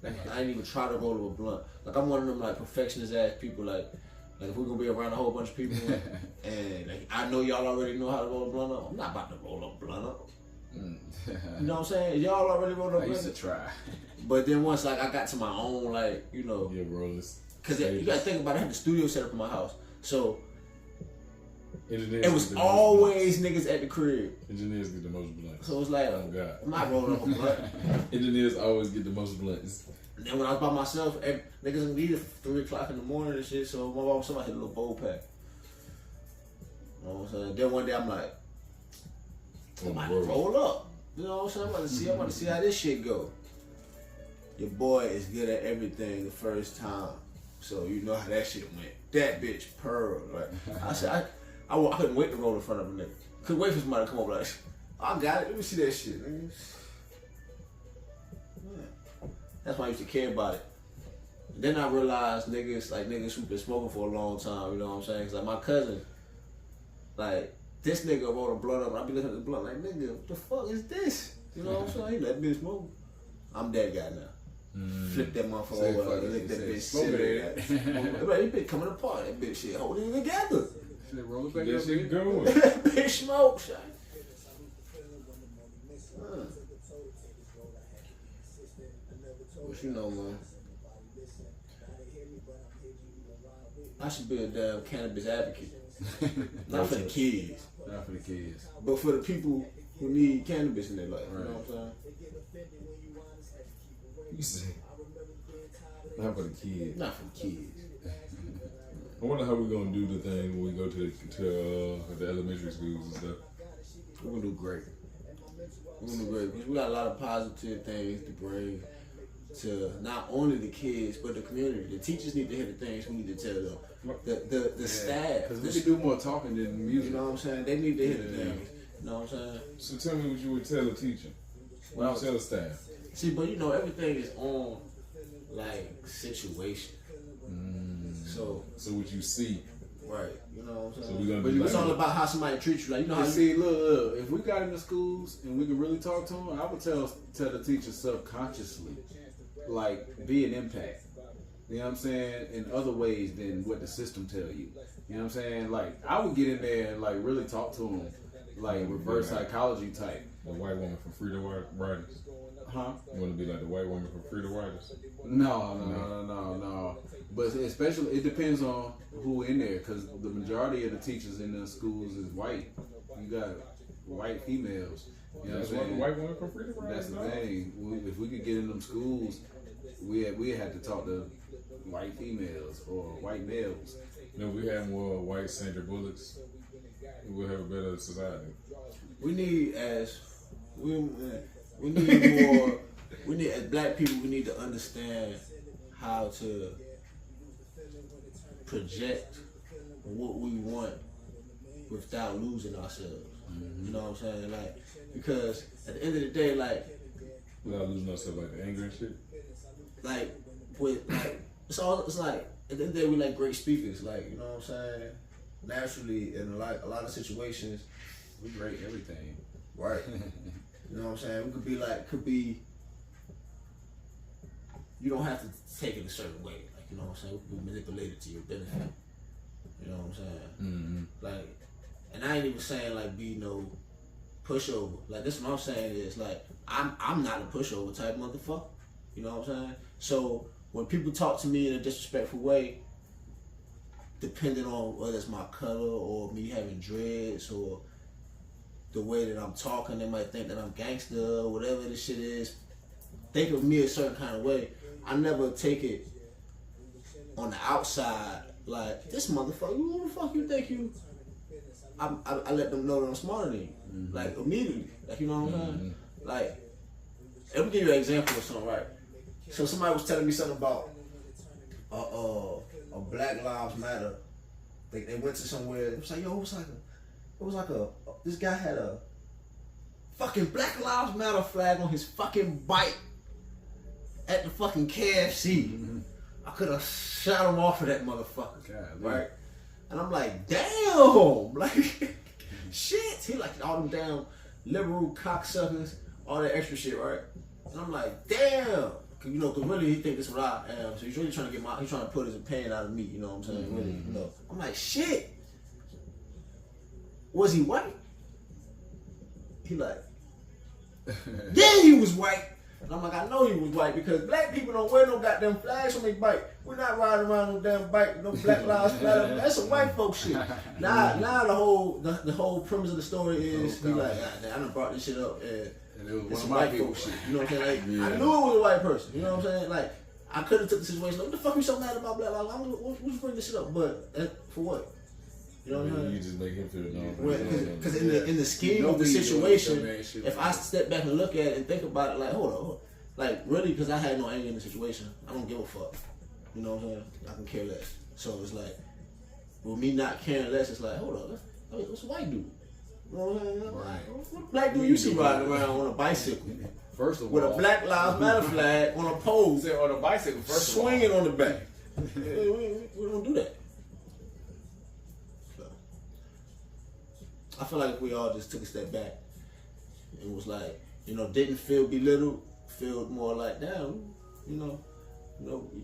I didn't even try to roll up a blunt. Like I'm one of them like perfectionist ass people. Like if we're gonna be around a whole bunch of people and like I know y'all already know how to roll a blunt up, I'm not about to roll up a blunt up. You know what I'm saying? Y'all already rolled up I a used to blunt. try. But then once like I got to my own like you know, Yeah, rollers. because you gotta think about it. I had the studio set up in my house, so Engineers it was get the most always niggas at the crib. blunts. Engineers get the most blunts. So it's like Oh God. I'm not rolling up a blunt. Engineers always get the most blunts. And then when I was by myself, niggas would leave at 3 o'clock in the morning and shit, so my mom somebody had a little bowl pack. You know what I'm saying? Then one day I'm like, I'm about to roll up. You know what I'm saying? I'm about to see how this shit go. Your boy is good at everything the first time. So you know how that shit went. That bitch pearl. Like I said, I couldn't wait to roll in front of a nigga. Couldn't wait for somebody to come up like, I got it. Let me see that shit, nigga. That's why I used to care about it. Then I realized niggas who've been smoking for a long time, you know what I'm saying? Cause like my cousin, like this nigga rolled a blunt up and I be looking at the blunt like, nigga, what the fuck is this? You know what I'm saying? He let me smoke. I'm that guy now. flip that motherfucker over, lick that bitch, sit it. That bitch coming apart. That bitch shit holding it together. Shit, roll it back That up. shit going. That bitch smoke, shit. But you know, man, I should be a damn cannabis advocate. Not for the kids. Not for the kids. But for the people who need cannabis in their life. Right. You know what I'm saying? You say, not for the kids. Not for the kids. I wonder how we're gonna do the thing when we go to the elementary schools and stuff. We're gonna do great. We're gonna do great because we got a lot of positive things to bring to not only the kids but the community. The teachers need to hear the things we need to tell them. The staff. Because we can do more talking than music. You know what I'm saying? They need to hear the things. You know what I'm saying? So tell me what you would tell a teacher. What you tell a staff. See, but you know everything is on like situation. So what you see. right, you know what I'm So saying? we gonna But be it's like, all about how somebody treats you. Like you know how And see, look, if we got into schools and we can really talk to them, I would tell the teacher subconsciously, like, be an impact. You know what I'm saying? In other ways than what the system tell you. You know what I'm saying? Like, I would get in there and like really talk to them, like reverse psychology type. the white woman from Freedom Riders. Huh? You want to be like the white woman from Freedom Riders? No. But especially, it depends on who in there, because the majority of the teachers in the schools is white. You got white females. You know That's what why I'm the saying? white woman from Freedom Riders. That's the thing. If we could get in them schools, we had to talk to white females or white males. You know, we have more white Sandra Bullocks. We would have a better society. we need as black people, we need to understand how to project what we want without losing ourselves. You know what I'm saying? Like, because at the end of the day, like Without losing ourselves like the anger and shit. it's like at the end of the day we like great speakers, like, you know what I'm saying? Naturally in a lot of situations, We rate everything. right? You know what I'm saying? We could be you don't have to take it a certain way. Like, you know what I'm saying? We can manipulate it to your benefit. You know what I'm saying? Mm-hmm. Like, and I ain't even saying like be no pushover. Like, this what I'm saying is like I'm not a pushover type motherfucker. You know what I'm saying? So when people talk to me in a disrespectful way, depending on whether it's my color or me having dreads or the way that I'm talking, they might think that I'm gangster or whatever this shit is. Think of me a certain kind of way. I never take it on the outside like, this motherfucker, who the fuck you think you? I let them know that I'm smarter than you. Mm-hmm. Like, immediately. Like, you know what I'm saying? Like, let me give you an example of something, right? So somebody was telling me something about a Black Lives Matter. They went to somewhere. It was like, yo, this guy had a fucking Black Lives Matter flag on his fucking bike at the fucking KFC. Mm-hmm. I could have shot him off of that motherfucker. God, right? And I'm like, damn! Like, shit! He like all them damn liberal cocksuckers, all that extra shit, right? And I'm like, damn! Cause really he think this is what I am. So he's really trying to he's trying to put his opinion out of me, you know what I'm saying? Really, you know. I'm like, shit! Was he white? He like, yeah, he was white. And I'm like, I know he was white because black people don't wear no goddamn flags on their bike. We're not riding around no damn bike with no Black Lives Matter. That's some white folk shit. Now the whole premise of the story is he like, I done brought this shit up and it was it's one of white my folk people. shit. You know what I'm saying? Like, Yeah. I knew it was a white person. You know what I'm saying? Like, I could have took the situation. Like, what the fuck you so mad about Black Lives Matter? What's bring this shit up? But for what? You know what I'm saying? You just make him feel no. Because in the scheme of the situation, if I step back and look at it and think about it, like, hold on. Like, really, because I had no anger in the situation, I don't give a fuck. You know what I'm saying? I can care less. So it's like, with me not caring less, it's like, hold on, what's a white dude? You know what I'm saying? Like, what black dude you see riding around on a bicycle? First of all, With a Black Lives Matter flag on a pole, on a bicycle, first swinging of all. on the back. We don't do that. So, I feel like if we all just took a step back and was like, didn't feel belittled, feel more like, damn, you know,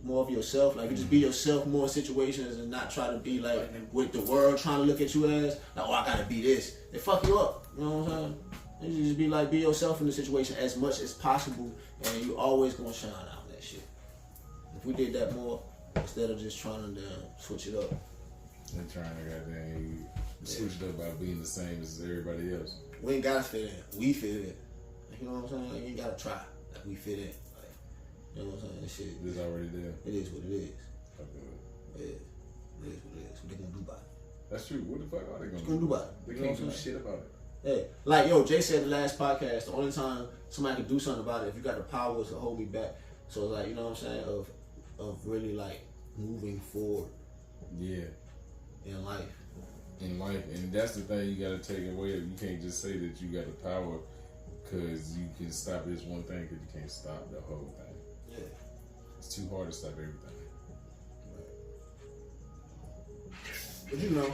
more of yourself. Like, you just be yourself more in situations and not try to be like with the world trying to look at you as like, oh, I gotta be this. They fuck you up. You know what I'm saying? You just be like, be yourself in the situation as much as possible, and you always gonna shine out in that shit. If we did that more, instead of just trying to switch it up. And trying to goddamn switch it up by being the same as everybody else. We ain't gotta fit in. We fit in. You know what I'm saying? Like, you ain't gotta try. Like, we fit in. Like, you know what I'm saying? This shit. It's already there. It is what it is. Okay. Yeah. It is what it is. What they gonna do about it? That's true. What the fuck are they gonna do about it? They You know can't what do I'm saying? shit about it. Yeah. Like, yo, Jay said in the last podcast, the only time somebody can do something about it, if you got the power to hold me back. So it's like, you know what I'm saying? Of really like moving forward. Yeah. In life. And that's the thing you gotta take away. You can't just say that you got the power because you can stop this one thing, because you can't stop the whole thing. Yeah. It's too hard to stop everything. But you know,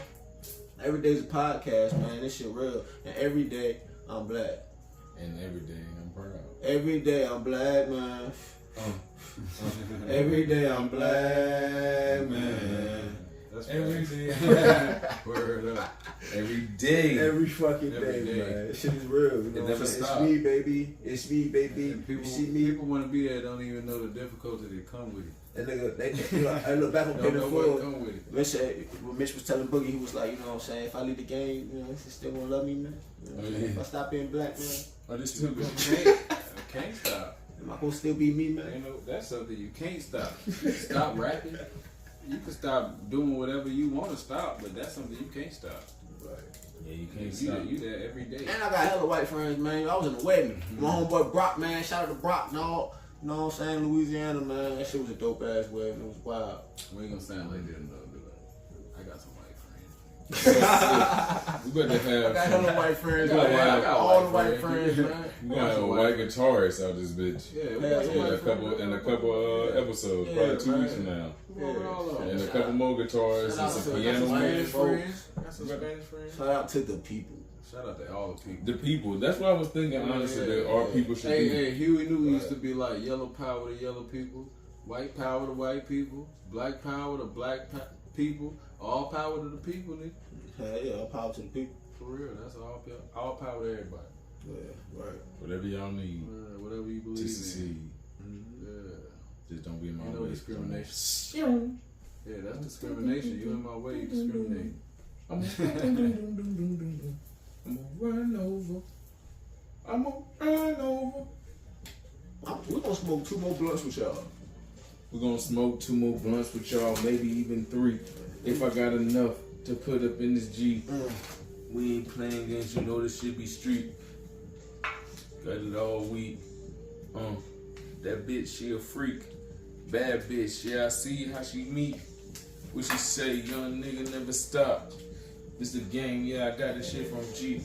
every day's a podcast, man. This shit real. And every day I'm black. And every day I'm proud. Every day I'm black, man. Every day I'm black, man. That's every day. Word up. Every day. Every fucking Every day, day. man. This shit is real. You know It never it's stops. me, baby. It's me, baby. And people, you see me? people want to be there, don't even know the difficulty that come with it. And nigga, I look back on Don't Pin know and what Four. come with it. When Mitch was telling Boogie, he was like, you know what I'm saying? If I leave the game, you know, he still gonna love me, man. You know what I'm saying? If I stop being black, man, Oh, this too good. Can't stop. am I gonna still be me, man? You know, that's something you can't stop. Stop rapping. You can stop doing whatever you want to stop, but that's something you can't stop. Right. Yeah, you can't stop. You there every day. And I got hella white friends, man. I was in a wedding. My homeboy Brock, man. Shout out to Brock, dog. You know what I'm saying? Louisiana, man. That shit was a dope ass wedding. It was wild. We ain't gonna sound like that though, do it. I got some white friends. We better have I got hella white friends, I man. got All the white white friends, man. we gonna have a white guitarist out this bitch. Yeah, we Yeah, got some yeah. white In a friends. couple episodes, Yeah, probably 2 man. weeks from now. Come on with all of them. And a couple more guitarists Shout and out some to piano the man. Spanish friends. Got some Spanish friends. Shout out to the people. Shout out to all the people. The people. That's what I was thinking. Honestly, that our people should Hey, be. hey, Huey Newton used to be like yellow power to yellow people, white power to white people, black power to black people, all power to the people, nigga. Hell yeah, all power to the people. For real, that's all power to everybody. Yeah, right. Whatever y'all need Whatever you to believe in. succeed. Yeah. Just don't be in my Ain't no way. discrimination. Yeah, that's discrimination. You in my way, you discriminate. I'm gonna run over. I'm gonna run over. We're gonna smoke 2 more blunts with y'all. We're gonna smoke 2 more blunts with y'all, maybe even 3. If I got enough to put up in this G. We ain't playing games, you know this shit be street. Got it all week. That bitch, she a freak. Bad bitch, yeah, I see how she meet. What she say, young nigga never stop. It's the game, yeah, I got this shit from G.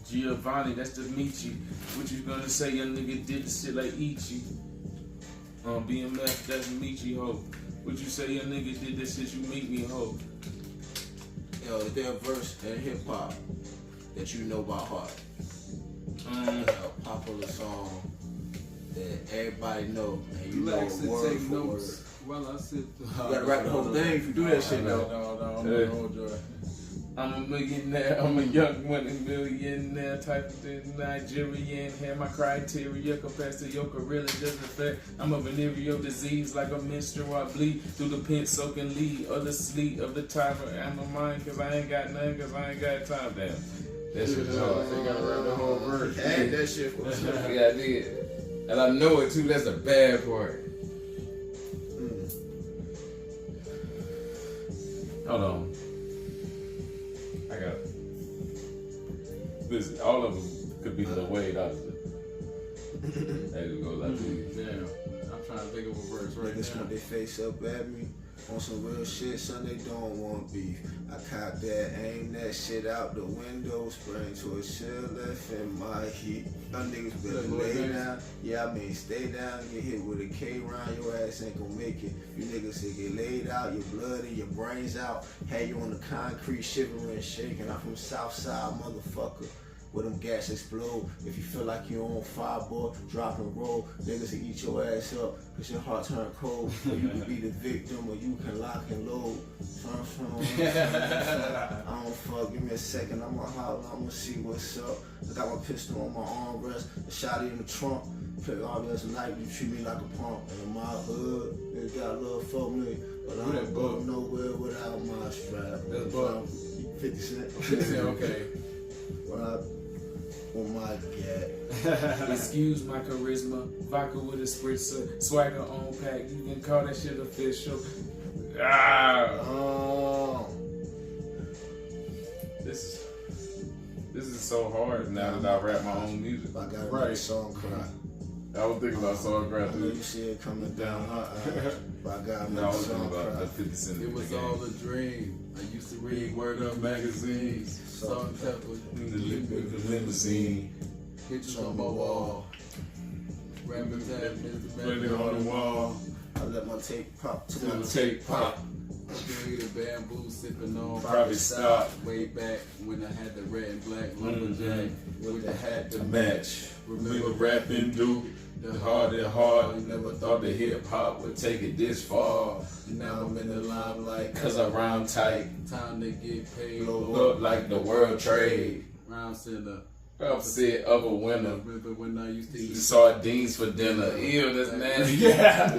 Giovanni, that's the Michi. What you gonna say, young nigga did this shit like Ichi. BMF, that's Michi, ho. What you say, young nigga did this shit, you meet me, ho. Yo, is there a verse in hip hop that you know by heart? A popular song that everybody know and you Relax know and word take for word. notes while I sit. You gotta write the whole thing if you do that shit though. No, I'm a millionaire, I'm a young money millionaire type of thing, Nigerian, have my criteria compared to your career doesn't affect. I'm a venereal disease like a menstrual, I bleed through the pen soaking lead of the sleet of the time I'm a mind cause I ain't got none cause I ain't got time down. That shit is hard. You gotta write the whole verse. Had that shit for us. Yeah, I did. And I know it too, that's the bad part. Hold on. I got it. Listen, all of them could be Lil Wade, honestly. There you go, like Damn, I'm trying to think of a verse right Niggas now. want their face up at me on some real shit, son, they don't want beef. I cock that, aim that shit out the window, spraying to a shell left in my heat. Y'all niggas better lay down. Yeah, I mean stay down, get hit with a K round, your ass ain't gon' make it. You niggas say get laid out, your blood and your brains out. Had you on the concrete shivering and shaking. I'm from Southside, motherfucker. where them gas explode. If you feel like you're on fire, boy, drop and roll. Niggas will eat your ass up, cause your heart turn cold. Or you can be the victim, or you can lock and load. I don't fuck, give me a second, I'ma holler, I'ma see what's up. I got my pistol on my armrest, a shotty in the trunk. Pick all this night, you treat me like a punk. And in my hood, niggas got a little folk me, but I don't go nowhere without my strap. That's Buck. 50 Cent. 50 Cent, okay. When I, oh my God. Excuse my charisma, vodka with a spritzer, swagger on pack. You can call that shit official. This is so hard now that I rap my own music. I got a right song cry. I was thinking about song cry I know too. you see it coming down her eyes, but I got No, I was song thinking about cry. the 50 Cent. It was all a dream. I used to read Word Up magazines, salt and pepper, in the limousine, pictures on my wall, rapping tab, Mr. putting it on the wall. I let my tape pop till Till my the tape tape pop. pop. Straight the bamboo sipping on Private stock. way back when I had the red and black lumberjack with the hat to Match. Remember Remember rapping, dude. The hard and hard. You never thought that hip hop would take it this far. now I'm in the limelight, Cause I rhyme tight. time to get paid. Blow up like the world trade. Round center. Upset of a winner. Remember when I used to eat Sardines for dinner. Ew, that's nasty. Yeah.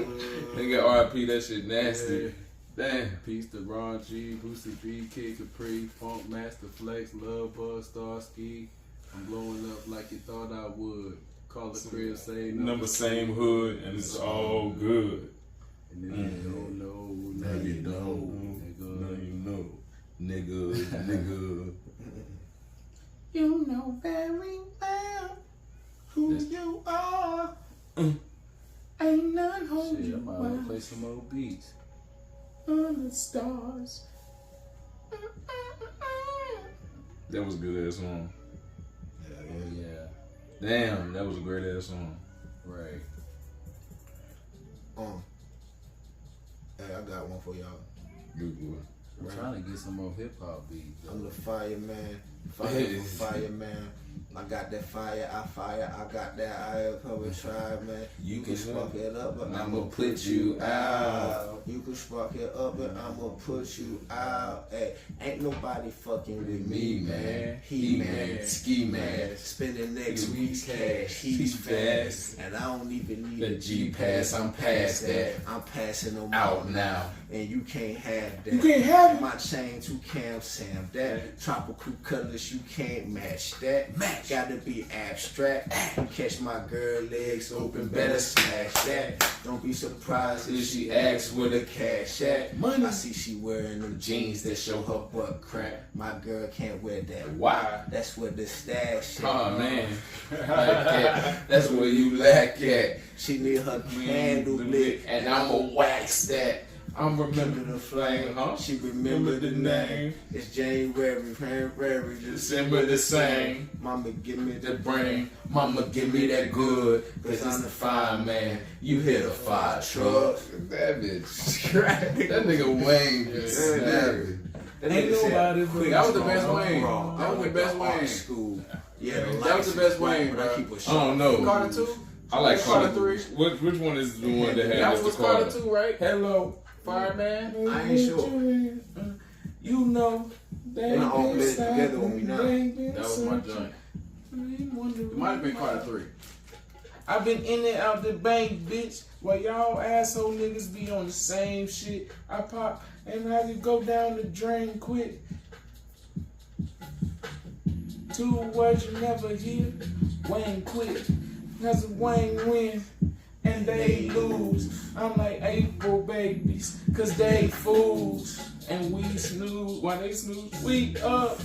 Nigga RIP, that shit nasty. Damn. Peace to Ron G, Boosie B, Kid Capri, Funk Master Flex, Love Buzz, Starsky. I'm blowing up like you thought I would. Call the crib, say Number same hood, and it's all good. And then you don't know, now you know, nigga. Now you know. Nigga, nigga. You know very well who you are. Ain't none hold Shit, I you might want to well play some more beats. on the stars. That was a good ass song. Oh yeah, Damn, that was a great ass song. right. Hey, I got one for y'all. Good boy. I'm trying to get some more hip hop beats. I'm the fireman, fireman. I got that fire, I got that I come and try, man. You can spark it up, but I'ma put you out. You can spark it up, but I'ma put you out. Hey, ain't nobody fucking with me, man. He man, ski man, spending next week's cash. He's fast, and I don't even need The G-Pass, I'm past that. I'm passing them Out now. and you can't have that. You can't have it. My chain to Cam Sam, that tropical colors you can't match that. Gotta be abstract. You catch my girl legs open, better smash that. Don't be surprised if she asks where the cash at. Money. I see she wearing them jeans that show her butt crack. My girl can't wear that. Why? That's where the stash at. Oh man. Like that. That's where you lack at. She need her candle lit, and I'ma wax that. I'm Remember remember the flame, huh? She remember the name. It's January, February, December the same. Mama, give me The the brain, mama give me that good, cause I'm the fine man. You hit a fire truck. That bitch. That nigga Wayne is snappy. Ain't nobody quick. that was the best I'm Wayne. wrong. That was the went best to art Wayne. School. Yeah, That was the best Wayne, but I bro. keep a I short. don't know. Carter 2? I like Carter Carter 3. 3. Which one is the one that had That Mr. was Carter? Carter 2, right? Hello. Fireman? I ain't sure. You know. They don't all play together when we not. That was my joint. It might have been Carter 3. I've been in and out the bank, bitch. While y'all asshole niggas be on the same shit. I pop and I could go down the drain quick. 2 words you never hear. Wayne quit. Cause Wayne win and they lose. I'm like April babies, cause they fools. And we snooze. Why they snooze? We up.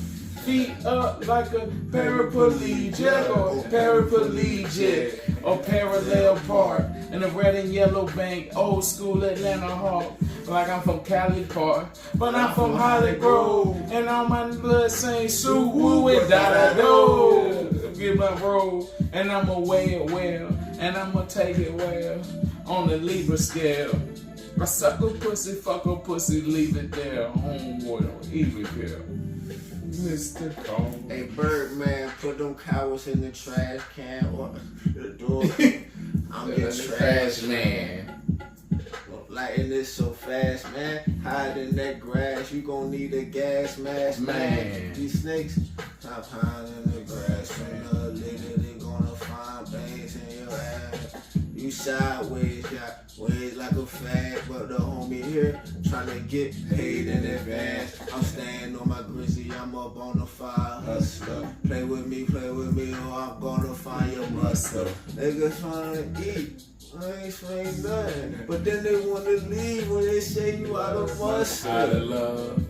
Feet up like a paraplegic or paraplegic or parallel park in a red and yellow bank, old school Atlanta Hawk. Like I'm from Cali Park, but I'm from Holly Grove, and all my blood saying Sue Woo and Da-Da-Do. Get my roll, and I'ma weigh it well, and I'ma take it well on the Libra scale. I suck a pussy, fuck a pussy, leave it there. Homeboy don't even care. Mr. Cone. Hey, Birdman, put them cowards in the trash can or the door. I'm your trash man. Lighting this so fast, man. Hide in that grass. You gon' need a gas mask, man. These snakes, top hiding in the grass. Sooner or later, they gonna find veins in your ass. You sideways, got ways like a fag, but the homie here tryna get paid in advance. I'm staying on my grizzly, I'm up on the fire hustler. Play with me, or I'm gonna find your muscle. Niggas tryna eat. I ain't saying nothing, but then they wanna leave when they say you out of muscle. Out of love.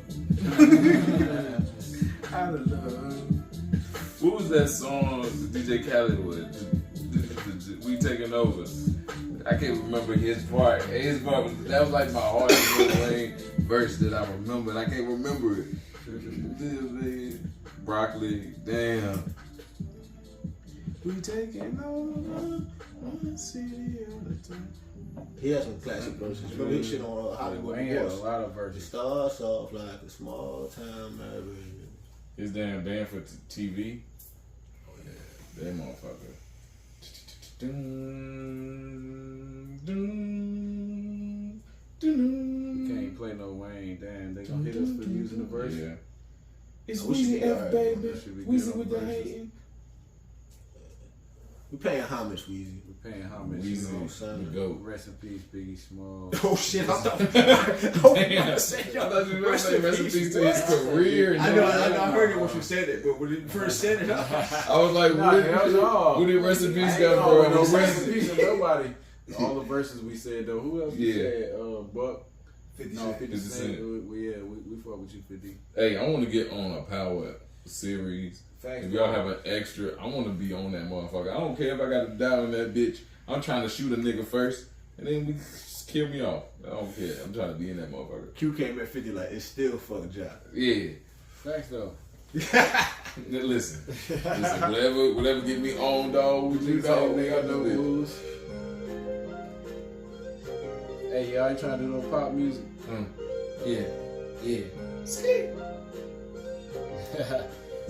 Out of love. What was that song DJ Khaled with? We Taking Over. I can't remember his part. That was like my hardest Lil Wayne verse that I remember, and I can't remember it. Broccoli, damn. We taking over one city at a time. He has some classic verses. Remember his shit on Hollywood Wayne had a Boys. lot of It verses. starts off like a small town marriage. His damn band for TV. Oh yeah, that motherfucker. We can't play no Wayne. Damn, they gonna hit us for using the verse. Yeah. It's We should Weezy be F, alright, baby. man. Should be good Weezy on with the verses. hating. We paying homage, Weezy. We're paying homage. Weezy, know what I'm saying? the GOAT. Rest in peace, Biggie Small. Oh shit! I thought. Damn. I thought you were going to say rest in peace to his career. I know. I heard it when you said it, but when you first said it, I was like, Nah, hell no. who did rest in peace I go ain't for? going no rest in peace to nobody. All the verses we said though. Who else we Yeah. said? Buck. 50 No, Cent. 50 50 Cent. Cent. We fuck with you, 50. Hey, I want to get on a Power series. Facts. If y'all have an extra, I want to be on that motherfucker. I don't care if I got to die on that bitch. I'm trying to shoot a nigga first, and then we just kill me off. I don't care. I'm trying to be in that motherfucker. Q came at 50 like it's still fuck job. Yeah. Facts though. Listen. Whatever get me on, dog. What you dog? They got no Nigga. rules. Hey, y'all ain't trying to do no pop music. Yeah.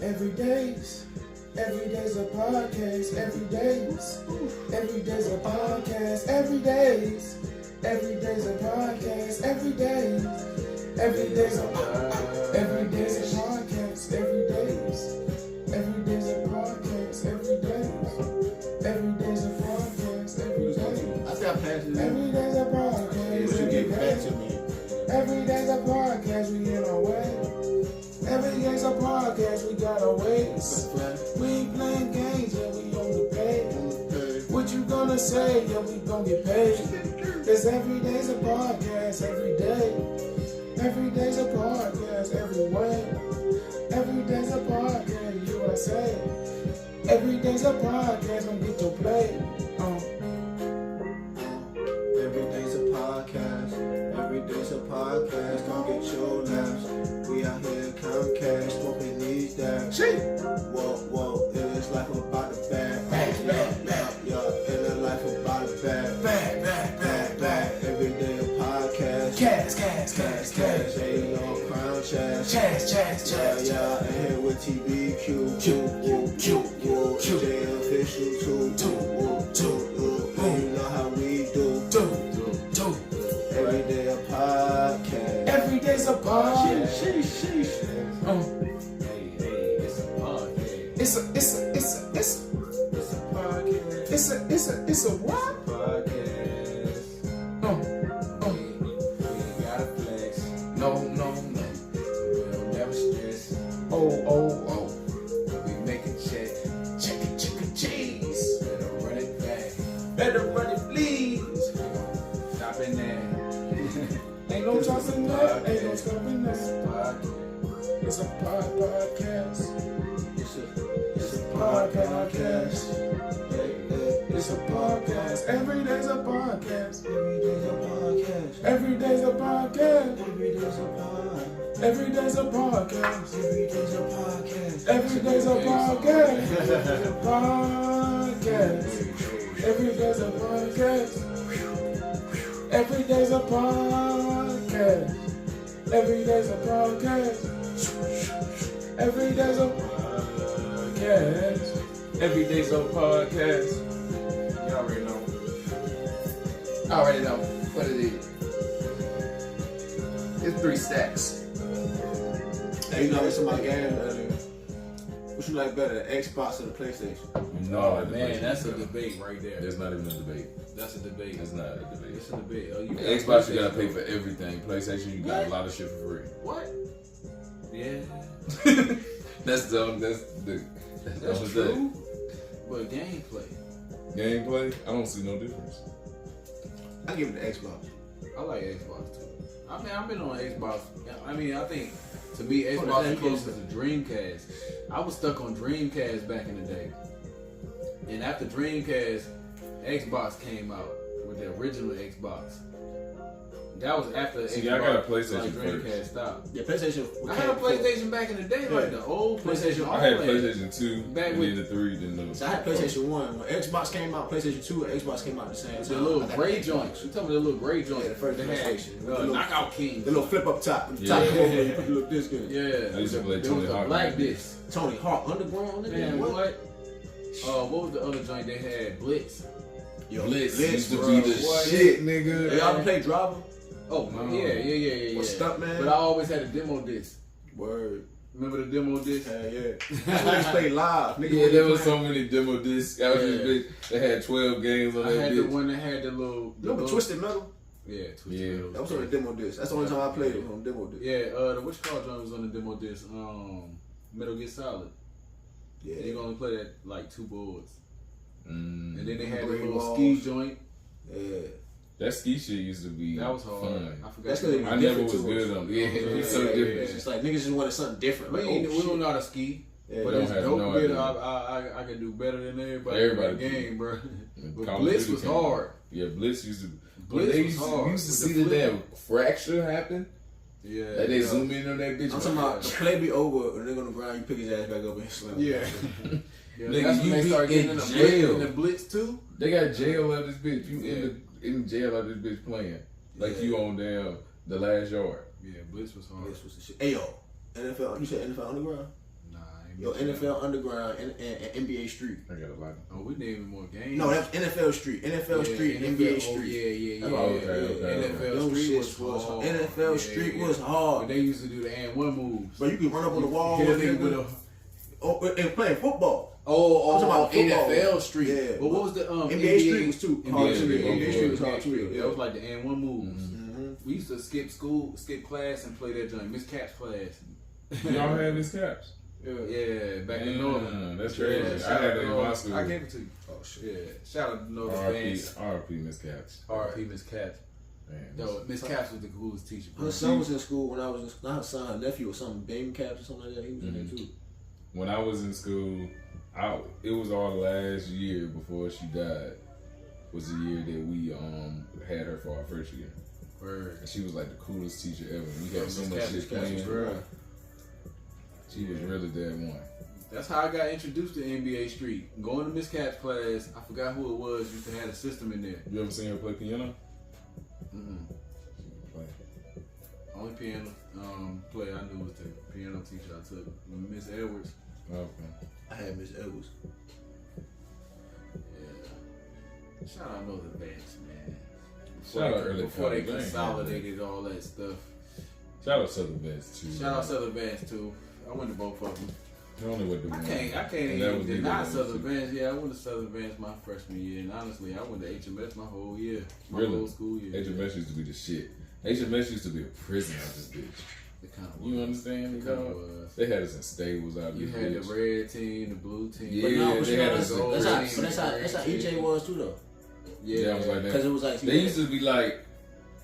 Every day's a podcast. Every day's a podcast. Every day's a podcast. Every day's a podcast. Every day's a podcast. Every day's a podcast. Every day's a podcast. Every day. I got past it. Every day's a podcast. What you get back to me? Every day's a podcast, we in our way. Every day's a podcast, we got our ways. We ain't playing games, yeah, we on the pay. What you gonna say, yeah, we gon' get paid. Cause every day's a podcast, every day. Every day's a podcast, every way. Every day's a podcast, you what I say. Every day's a podcast, don't get your play. Every day's a podcast. Every day's a podcast. Come get your laughs. We out here counting cash, smoking these dabs. Whoa, it is life about the bag. Yeah, it is life about the bag. Every day a podcast. Cash. Ain't no crown chest. Yeah, and here with TBQ. J official too. You know how we do. Every day a podcast. Every day's a podcast. Sheesh. Hey, it's a podcast. It's a Podcast. it's a what? Podcast. We ain't gotta flex. No. We'll never stress. Oh. We making check. Chicken cheese. Better run it back. Better run it, please. We gon' stop in there. Ain't no stopping that. Ain't no stopping that. Podcast. It's a podcast. It's a podcast. It's a podcast. Every day's a podcast. Every day's a podcast. Every day's a podcast. Every day's a podcast. Every day's a podcast. Every day's a podcast. Every day's a podcast. Every day's a podcast. EveryDaZeAPodcast. EveryDaZeAPodcast. You already know. I already know what it is. It's 3 stacks. Hey, you know, there's somebody game earlier. What you like better, the Xbox or the PlayStation? No, Oh man, that's a debate right there. There's not even a debate. That's a debate. It's not a debate. It's a debate. Oh, you got Xbox, you gotta PlayStation. pay for everything. PlayStation, you got a lot of shit for free. What? Yeah, That's the that's true. But gameplay, gameplay. I don't see no difference. I give it the Xbox. I like Xbox too. I mean, I've been on Xbox. I mean, I think to me, Oh, Xbox the is closer to Dreamcast. I was stuck on Dreamcast back in the day, and after Dreamcast, Xbox came out with the original Xbox. That was after See, Xbox, I got a PlayStation like, Dreamcast first. stopped. Yeah, PlayStation. I had a PlayStation back in the day, like the old PlayStation. I had OLED. PlayStation 2, Back and with- then the 3, then the... So I had PlayStation 1. When Xbox came out, PlayStation 2 and Xbox came out at the same time. The little I got gray the Xbox. joints. You talking about the little gray joints? Yeah, the first they PlayStation. had The little- Knockout King. The little flip up top. The Yeah. top cover, you could look this good. Yeah. I used to play There Tony was the Hawk. black disc. Tony Hawk Underground. Nigga. Man, what? What was the other joint they had? Blitz. Yo, Blitz used to bro. be the What? shit, nigga. Hey, y'all ever play Driver? Oh, No. yeah. What's up, man? But I always had a demo disc. Word. Remember the demo disc? Hell yeah. That's when they play live. Nigga, Yeah, when there you was play- so many demo discs. That was Yeah. this bitch. They had 12 games on I that had the bitch. one that had the little. Remember Twisted Metal? Yeah, Twisted Yeah. Metal. That was on the demo disc. That's the only time I played it on demo disc. Yeah, the which car joint was on the demo disc? Metal Gear Solid. Yeah. You can only play that like 2 boards. Mm. And then they had the Green little walls. ski joint. Yeah. That ski shit used to be That was hard. fun. I forgot. That's 'cause it I was never different was to good us. on it. Yeah, it was so Yeah, different. yeah. It's just like niggas just wanted something different. We Like, ain't- oh, we shit. don't know how to ski. Yeah, But don't it's have dope no bit. idea. I can do better than everybody, Everybody in the can. game, bro. But Call of Blitz Duty was came out. hard. Yeah, Blitz used to. Blitz they was used to, hard. you used to With see the the flip. damn fracture happen. Yeah. Like they Yeah. zoom in on that bitch. I'm talking about the play be over, and they're on the ground, you pick his ass back up and slam him. Yeah. Yeah, Nigga, that's when you they be start getting in in the jail. Blitz, in the Blitz too. They got jail out this bitch. You Yeah. in jail out this bitch playing. Like Yeah. you on damn the last yard. Yeah, Blitz was hard. This was the shit. Hey, yo. NFL, you said NFL Underground? Nah, I ain't Yo, mentioned NFL Underground and NBA Street. I got a lot. that. Oh, we naming more games. No, that's NFL Street. NFL Yeah, Street and NFL, NBA oh, Street. yeah. That's all. what- Okay. NFL Those Street shits was hard. NFL Yeah, Street yeah. was But hard. they used to do the and one moves. But you can run up on the wall Hit a nigga and, with a and playing football. I'm Oh, talking about football. NFL Street. Yeah. But what was the NBA Street was too hard to too. do. NBA Street was hard Yeah, too. That was like the and one moves. Mhm. We used to skip school, skip class, and play that joint. Miss Cap's class. Y'all had these caps. Yeah, back in Northern. That's crazy. Yeah, I shout had out it to in my Northern. school. I gave it to you. Oh shit. Yeah, shout out to Northern R.I.P. fans. R.I.P. Miss Caps. R.I.P. Miss Caps. Man, Yo, Miss Caps was the coolest teacher. Her son was in school when I was in school. Not her son, her nephew or something, Baby Caps or something like that. He was in there too. when I was in school, it was our last year before she died. Was the year that we had her for our first year. Word. And she was like the coolest teacher ever. We had so Miss much Caps shit was planned. real. She was really that one. That's how I got introduced to NBA Street. Going to Miss Cap's class, I forgot who it was. Used to have a system in there. You ever seen her play piano? Mm-mm. Play. Only piano player I knew was the piano teacher I took, Miss Edwards. Okay. I had Miss Edwards. Yeah. Shout out Northern Banks, man. Shout out early Before they college. I ain't consolidated all that stuff. Shout out Southern Best too. Shout out Southern Banks too. I went to both of them. I only went to I one. can't And that even was deny either Southern one. Banks. Yeah, I went to Southern Banks my freshman year, and honestly, I went to HMS my whole year, my Really? whole school year. HMS used to be the shit. HMS used to be a prison out this bitch. It kind of You understand me, It kind of dog? was. They had us in stables out You this had bitch. the red team, the blue team. Yeah, But no, but they you know, had that's, us gold that's, team, how, but that's how green EJ team. was too though. Yeah, I was like Because that. it was like They used to be like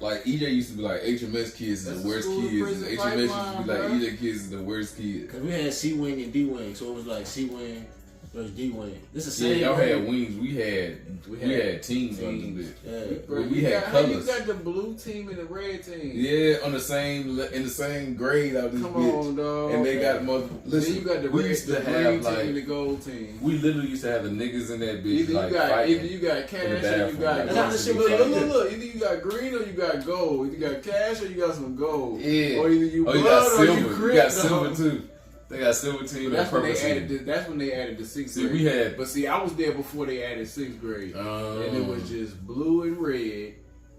EJ used to be like HMS kids is That's the worst the school kids, and prison HMS used to pipeline, be like bro. EJ kids is the worst kids. Because we had C wing and D wing, so it was like C wing versus D wing. This is the Yeah, same. y'all way. had wings. We had teams on this bitch. Yeah. Bro, we you had got, how you colors. got the blue team and the red team. Yeah, on the same in the same grade out this Come bitch. on, dog. And they got multiple. Listen, Then you got the we red, used the to green have team and the like gold team. we literally used to have the niggas in that bitch Either like you got fighting. either you got cash or you bathroom. got That's how this shit look, really look, is. look, either you got green or you got gold. Either you got cash or you got some gold. Yeah. Or either you Oh, blood you got or silver. you You crip, got dog. silver too. They got silver team and That's when purple they added. team. That's when they added the sixth See, grade. we had. But see, I was there before they added sixth grade, and it was just blue and red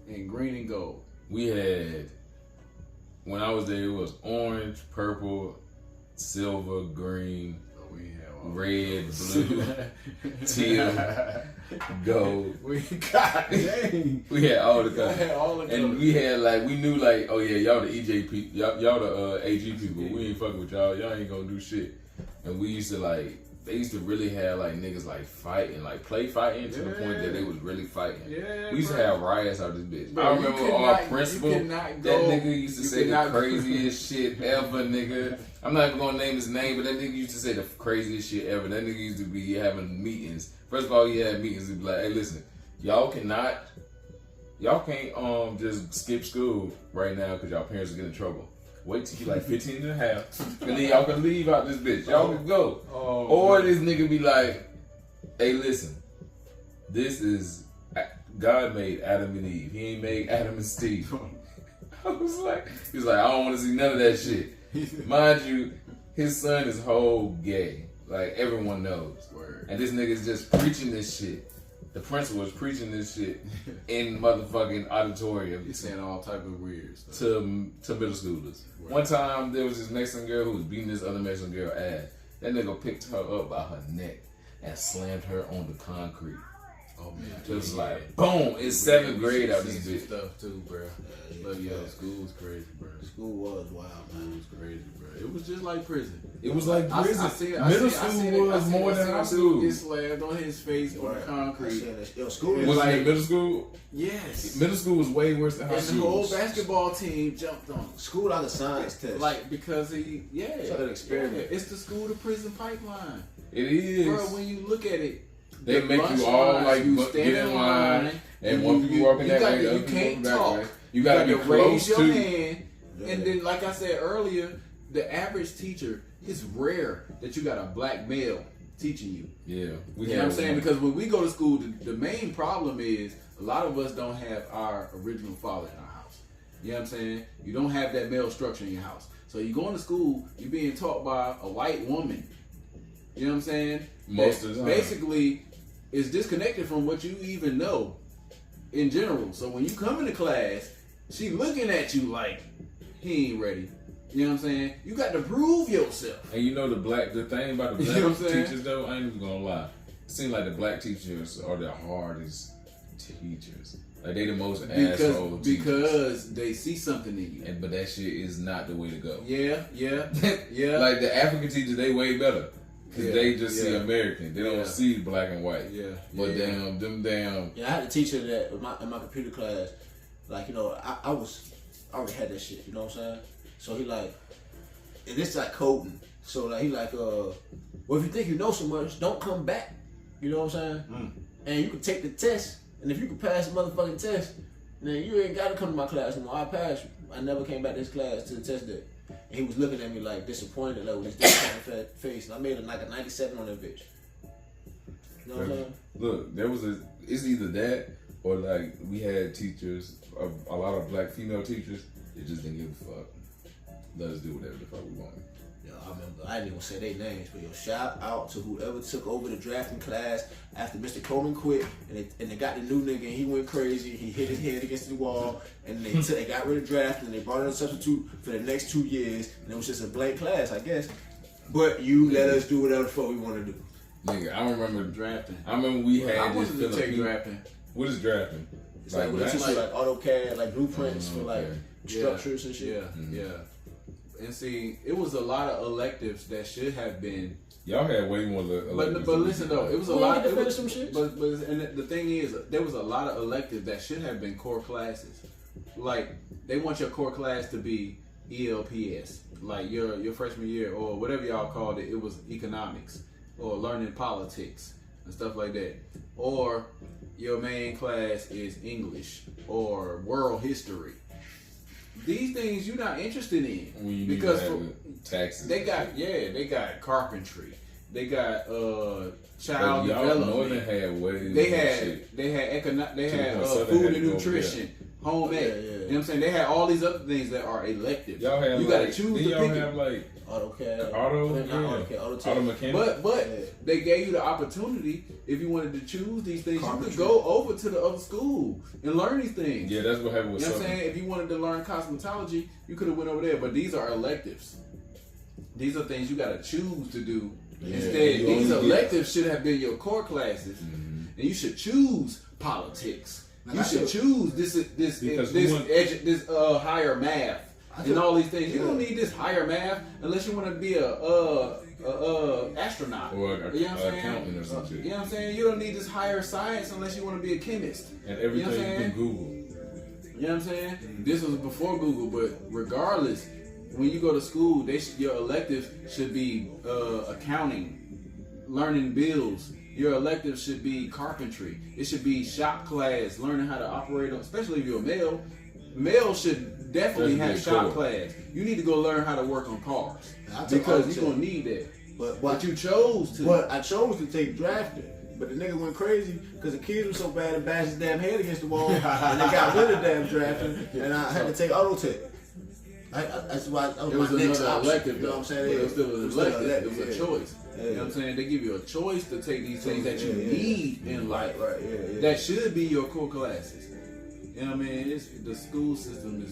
and green and gold. We had, when I was there, it was orange, purple, silver, green, red, blue, teal, gold. We got dang. We had all the I colors. had all the And colors. we had like, we knew like, oh yeah, y'all the EJ people, y'all the AG people. We ain't fucking with y'all. Y'all ain't gonna do shit. And we used to like, they used to really have like niggas like fighting, like play fighting to the point that they was really fighting. Yeah, We used to have riots out this bitch. Bro, I remember our principal, you that go, nigga used to say the craziest shit ever, nigga. I'm not even gonna name his name, but that nigga used to say the craziest shit ever. That nigga used to be having meetings. First of all, he had meetings. He'd be like, hey, listen, y'all can't just skip school right now because y'all parents will get in trouble. Wait till you like 15 and a half, and then y'all can leave out this bitch. Y'all can go. Or this nigga be like, hey, listen, this is, God made Adam and Eve. He ain't made Adam and Steve. I was like, he's like, I don't want to see none of that shit. Mind you, his son is whole gay. Like, everyone knows. Word. And this nigga's just preaching this shit. The principal was preaching this shit in motherfucking auditorium. He's saying all type of weird stuff. To middle schoolers. Right. One time, there was this Mexican girl who was beating this other Mexican girl ass. That nigga picked her up by her neck and slammed her on the concrete. Oh man, just like boom! It's 7th grade out this bitch. Stuff too, bro. But yeah, school's crazy, bro. School was wild, man. It was crazy, bro. It was just like prison. It was like prison. Middle school was more than high school. Get slammed on his face on the concrete. School was like middle school. Yes. Middle school was way worse than high school. And the whole basketball team jumped on him. School like a science test. Like because it's like an experiment. Yeah, it's the school to prison pipeline. It is. Bro, when you look at it. They make you all like get in line, and one people walking that way, the other you can't people talk. that way. You gotta be raise close your to. hand, and then, like I said earlier, the average teacher, it's rare that you got a black male teaching you. Yeah, you know what I'm saying? Because when we go to school, the main problem is a lot of us don't have our original father in our house. You know what I'm saying? You don't have that male structure in your house. So you going to school, you're being taught by a white woman. You know what I'm saying? Most of the time. Basically, it's disconnected from what you even know in general. So when you come into class, she looking at you like he ain't ready. You know what I'm saying? You got to prove yourself. And you know the thing about the black You know what I'm saying? teachers though, I ain't even gonna lie. It seems like the black teachers are the hardest teachers. Like they the most asshole teachers. Because they see something in you. But that shit is not the way to go. Yeah. Like the African teachers, they way better. Cause they just see American. They don't see black and white. Yeah. But them damn. Yeah, I had a teacher that in my computer class, like, you know, I already had that shit, you know what I'm saying? So he like, and it's like coding. So like he like, well, if you think you know so much, don't come back. You know what I'm saying? And you can take the test, and if you can pass the motherfucking test, then you ain't gotta come to my class anymore. I passed you. I never came back to this class to the test day. And he was looking at me like disappointed, like with his disappointed face. And I made him like a 97 on that bitch. You know what I'm saying? Look, it's either that or like we had teachers, a lot of black female teachers, they just didn't give a fuck. Let us do whatever the fuck we want. Yo, I remember, I didn't even say their names, but yo, shout out to whoever took over the drafting class after Mr. Coleman quit, and they got the new nigga, and he went crazy. He hit his head against the wall, and they got rid of drafting, and they brought in a substitute for the next 2 years, and it was just a blank class, I guess. But you let us do whatever the fuck we want to do. Nigga, I remember drafting. I remember we had this Philippine drafting. What is drafting? It's like when they teach you like AutoCAD, like blueprints for like structures and shit. Yeah. And see, it was a lot of electives that should have been. Y'all had way more electives. But listen though, it was a lot. It was some shit. But and the thing is, there was a lot of electives that should have been core classes. Like they want your core class to be ELPS, like your freshman year or whatever y'all called it. It was economics or learning politics and stuff like that. Or your main class is English or world history. These things you're not interested in because taxes. They got carpentry. They got child development. Northern had way they had food and nutrition, home ec. Yeah, yeah. You know what I'm saying? They had all these other things that are elective. Y'all have you gotta choose to y'all pick have it. like AutoCAD. auto mechanic. But they gave you the opportunity if you wanted to choose these things. You could go over to the other school and learn these things. Yeah, that's what happened with You know what I'm Southern. saying? If you wanted to learn cosmetology, you could have went over there. But these are electives. These are things you got to choose to do. Yeah, Instead, you these only electives should have been your core classes, and you should choose politics. You should choose this higher math and all these things. You don't need this higher math unless you want to be a astronaut Or you know what I'm saying? accountant or some shit. You know what I'm saying? You don't need this higher science unless you want to be a chemist. And everything you know you can Google. You know what I'm saying? This was before Google, but regardless, when you go to school, your electives should be accounting, learning bills. Your electives should be carpentry. It should be shop class, learning how to operate on, especially if you're a male. Male should definitely have shop class. You need to go learn how to work on cars because you're going to need that. But you chose to. But I chose to take drafting. But the nigga went crazy because the kids were so bad and bashed his damn head against the wall, and they got rid of damn drafting, and I had to take auto tech. That's why that was my next option. Elective, you know what I'm saying? It was still an elective. It was a yeah. choice. Yeah. You know what I'm saying? They give you a choice to take these things that you need in life. Right, yeah. That should be your core classes. You know what I mean? The school system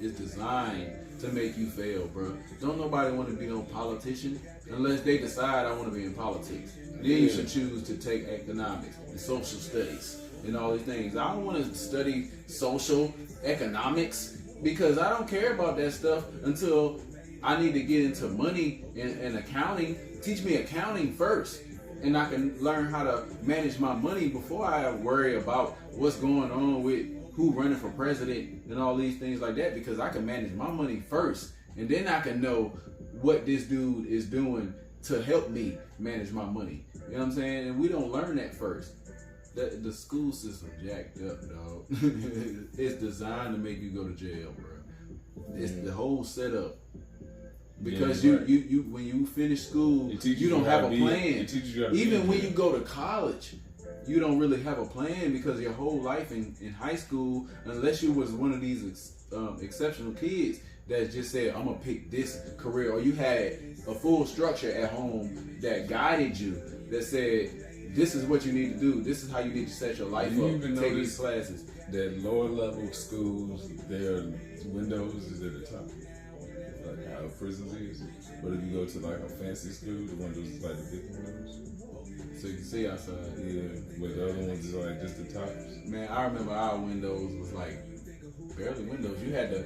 is designed to make you fail, bro. Don't nobody want to be no politician unless they decide I want to be in politics. Then you should choose to take economics and social studies and all these things. I don't want to study social economics because I don't care about that stuff until I need to get into money and accounting. Teach me accounting first, and I can learn how to manage my money before I worry about what's going on with who running for president and all these things like that, because I can manage my money first, and then I can know what this dude is doing to help me manage my money. You know what I'm saying? And we don't learn that first. The school system jacked up, dog. It's designed to make you go to jail, bro. It's the whole setup. Because you when you finish school, you don't have a plan. Even when you go to college, you don't really have a plan because your whole life in high school, unless you was one of these exceptional kids that just said, I'm gonna pick this career, or you had a full structure at home that guided you, that said, this is what you need to do, this is how you need to set your life up, take these classes. That lower level schools, their windows is at the top. Like how prisons is. But if you go to like a fancy school, the windows is like the big windows. So you can see outside. Yeah, but the other ones is like just the tops. Man, I remember our windows was like barely windows. You had to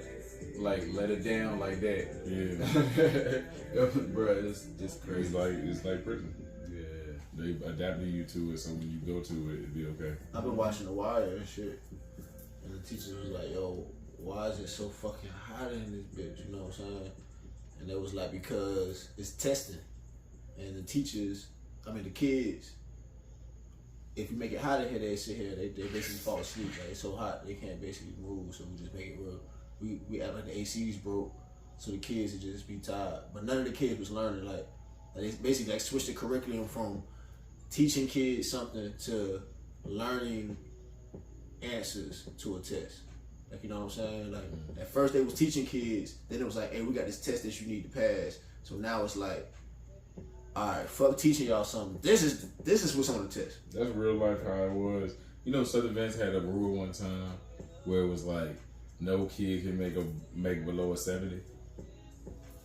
like let it down like that. Yeah. Bro, it's crazy. It's like prison. Yeah. They adapting you to it, so when you go to it, it'll be okay. I've been watching The Wire and shit, and the teacher was like, yo, why is it so fucking hot in this bitch? You know what I'm saying? And it was like, because it's testing. And the kids, if you make it hot in here, they sit here, they basically fall asleep. Like, it's so hot, they can't basically move, so we just make it real. We act like the AC's broke, so the kids would just be tired. But none of the kids was learning, like they basically like switched the curriculum from teaching kids something to learning answers to a test. Like, you know what I'm saying? Like, at first they was teaching kids, then it was like, hey, we got this test that you need to pass. So now it's like, all right, fuck teaching y'all something. This is what's on the test. That's real life how it was. You know, Southern Vance had a rule one time where it was like, no kid can make below a 70.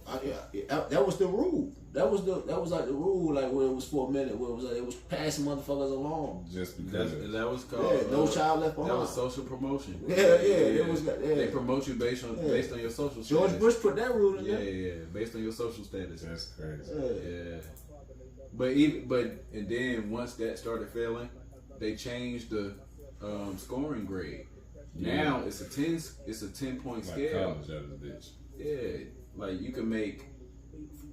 That was the rule. That was like the rule, like where it was for a minute, where it was like it was passing motherfuckers along. Just because that was called no child left behind. That was social promotion. Yeah. It was. Yeah. They promote you based on your social status. George Bush put that rule in there. Yeah, based on your social status. That's crazy. Yeah. But then once that started failing, they changed the scoring grade. Yeah. Now it's a 10-point scale. College out of the bitch. Yeah, like you can make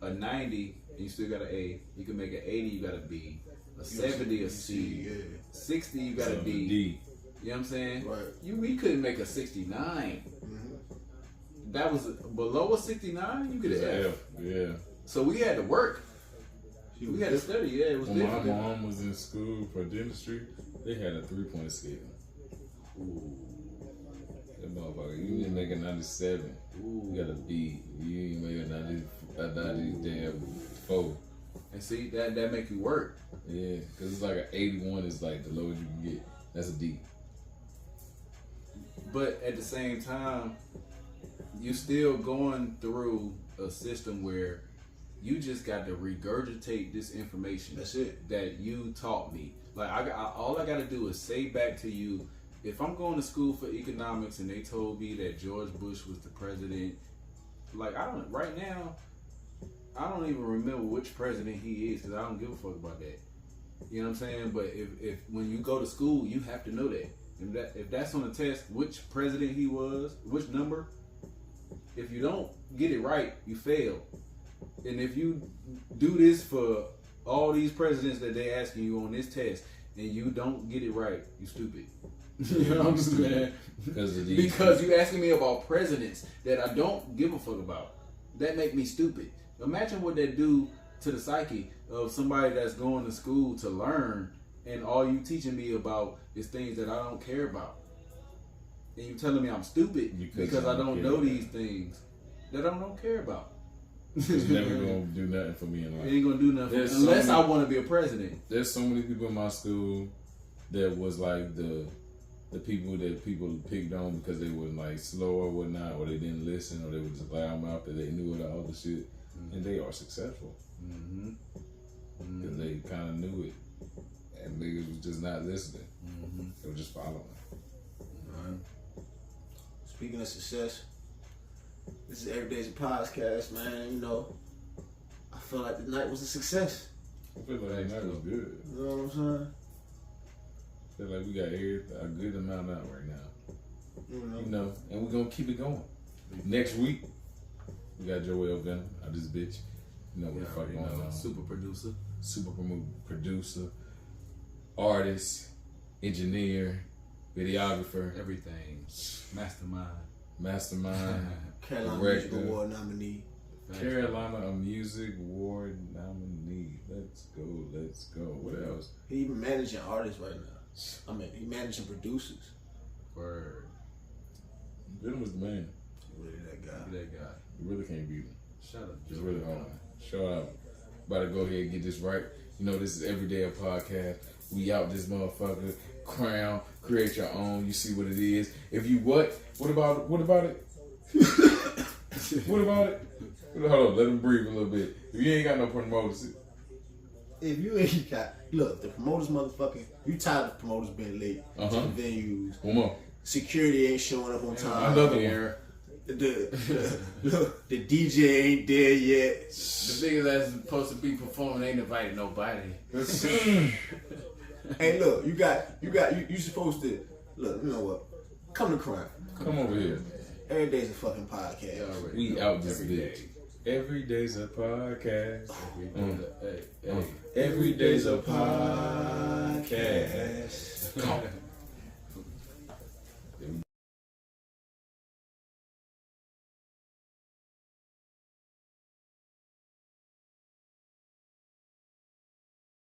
a 90 and you still got an A. You can make an 80, you got a B. A 70, a C. 60, you got a D. D. You know what I'm saying? Right. We couldn't make a 69. Mm-hmm. That was below a 69. You could have F. Yeah. So we had to work. We had to study. Yeah, it was when different. my mom was in school for dentistry, they had a 3-point scale. Ooh. That make a 97. Ooh. You gotta beat. You ain't make a 94. And see, that make you work. Yeah, because it's like an 81 is like the lowest you can get. That's a D. But at the same time, you still going through a system where you just got to regurgitate this information. That's it. That you taught me. Like all I got to do is say back to you, if I'm going to school for economics and they told me that George Bush was the president, like right now, I don't even remember which president he is because I don't give a fuck about that. You know what I'm saying? But if when you go to school, you have to know that. If that's on the test, which president he was, which number, if you don't get it right, you fail. And if you do this for all these presidents that they asking you on this test and you don't get it right, you stupid. You know what I'm saying? Because you asking me about presidents that I don't give a fuck about. That make me stupid. Imagine what that do to the psyche of somebody that's going to school to learn, and all you teaching me about is things that I don't care about. And you telling me I'm stupid because I don't know these things that I don't care about. It's never gonna do nothing for me in life. It ain't gonna do nothing unless I want to be a president. There's so many people in my school that was like the people that people picked on because they were like slow or whatnot, or they didn't listen, or they were just loudmouth, that they knew all the shit, and they are successful because they kind of knew it, and niggas was just not listening. They were just following. Speaking of success, this is EveryDaZeAPodcast, man. You know, I feel like the night was a success. I feel like the night was good. You know what I'm saying? I feel like we got a good amount out right now. You know, and we're gonna keep it going. Next week, we got Joel Venom out this bitch. You know what the fuck going on. Super producer, artist, engineer, videographer, everything, mastermind, Carolina Music Award nominee. Carolina Music Award nominee. Let's go. What else? He even managing artists right now. I mean, he managing producers. Word. Venom was the man. Really that guy. You really can't beat him. Shout out. Just really hard. Shout out. About to go ahead and get this right. You know, this is EveryDaZeAPodcast. We out this motherfucker. Crown. Create your own. You see what it is. If you what? What about it? What about it? Hold on. Let him breathe a little bit. If you ain't got no promoters. If you ain't got... Look, the promoters motherfucking... You tired of promoters being late to the venues. One more. Security ain't showing up on time. Another one. The DJ ain't there yet. The niggas that's supposed to be performing ain't invited nobody. Hey, look, you supposed to look. You know what? Come to Crown. Come over here. Every day's a fucking podcast. We out this bitch. Every day's a podcast. Every day's a podcast.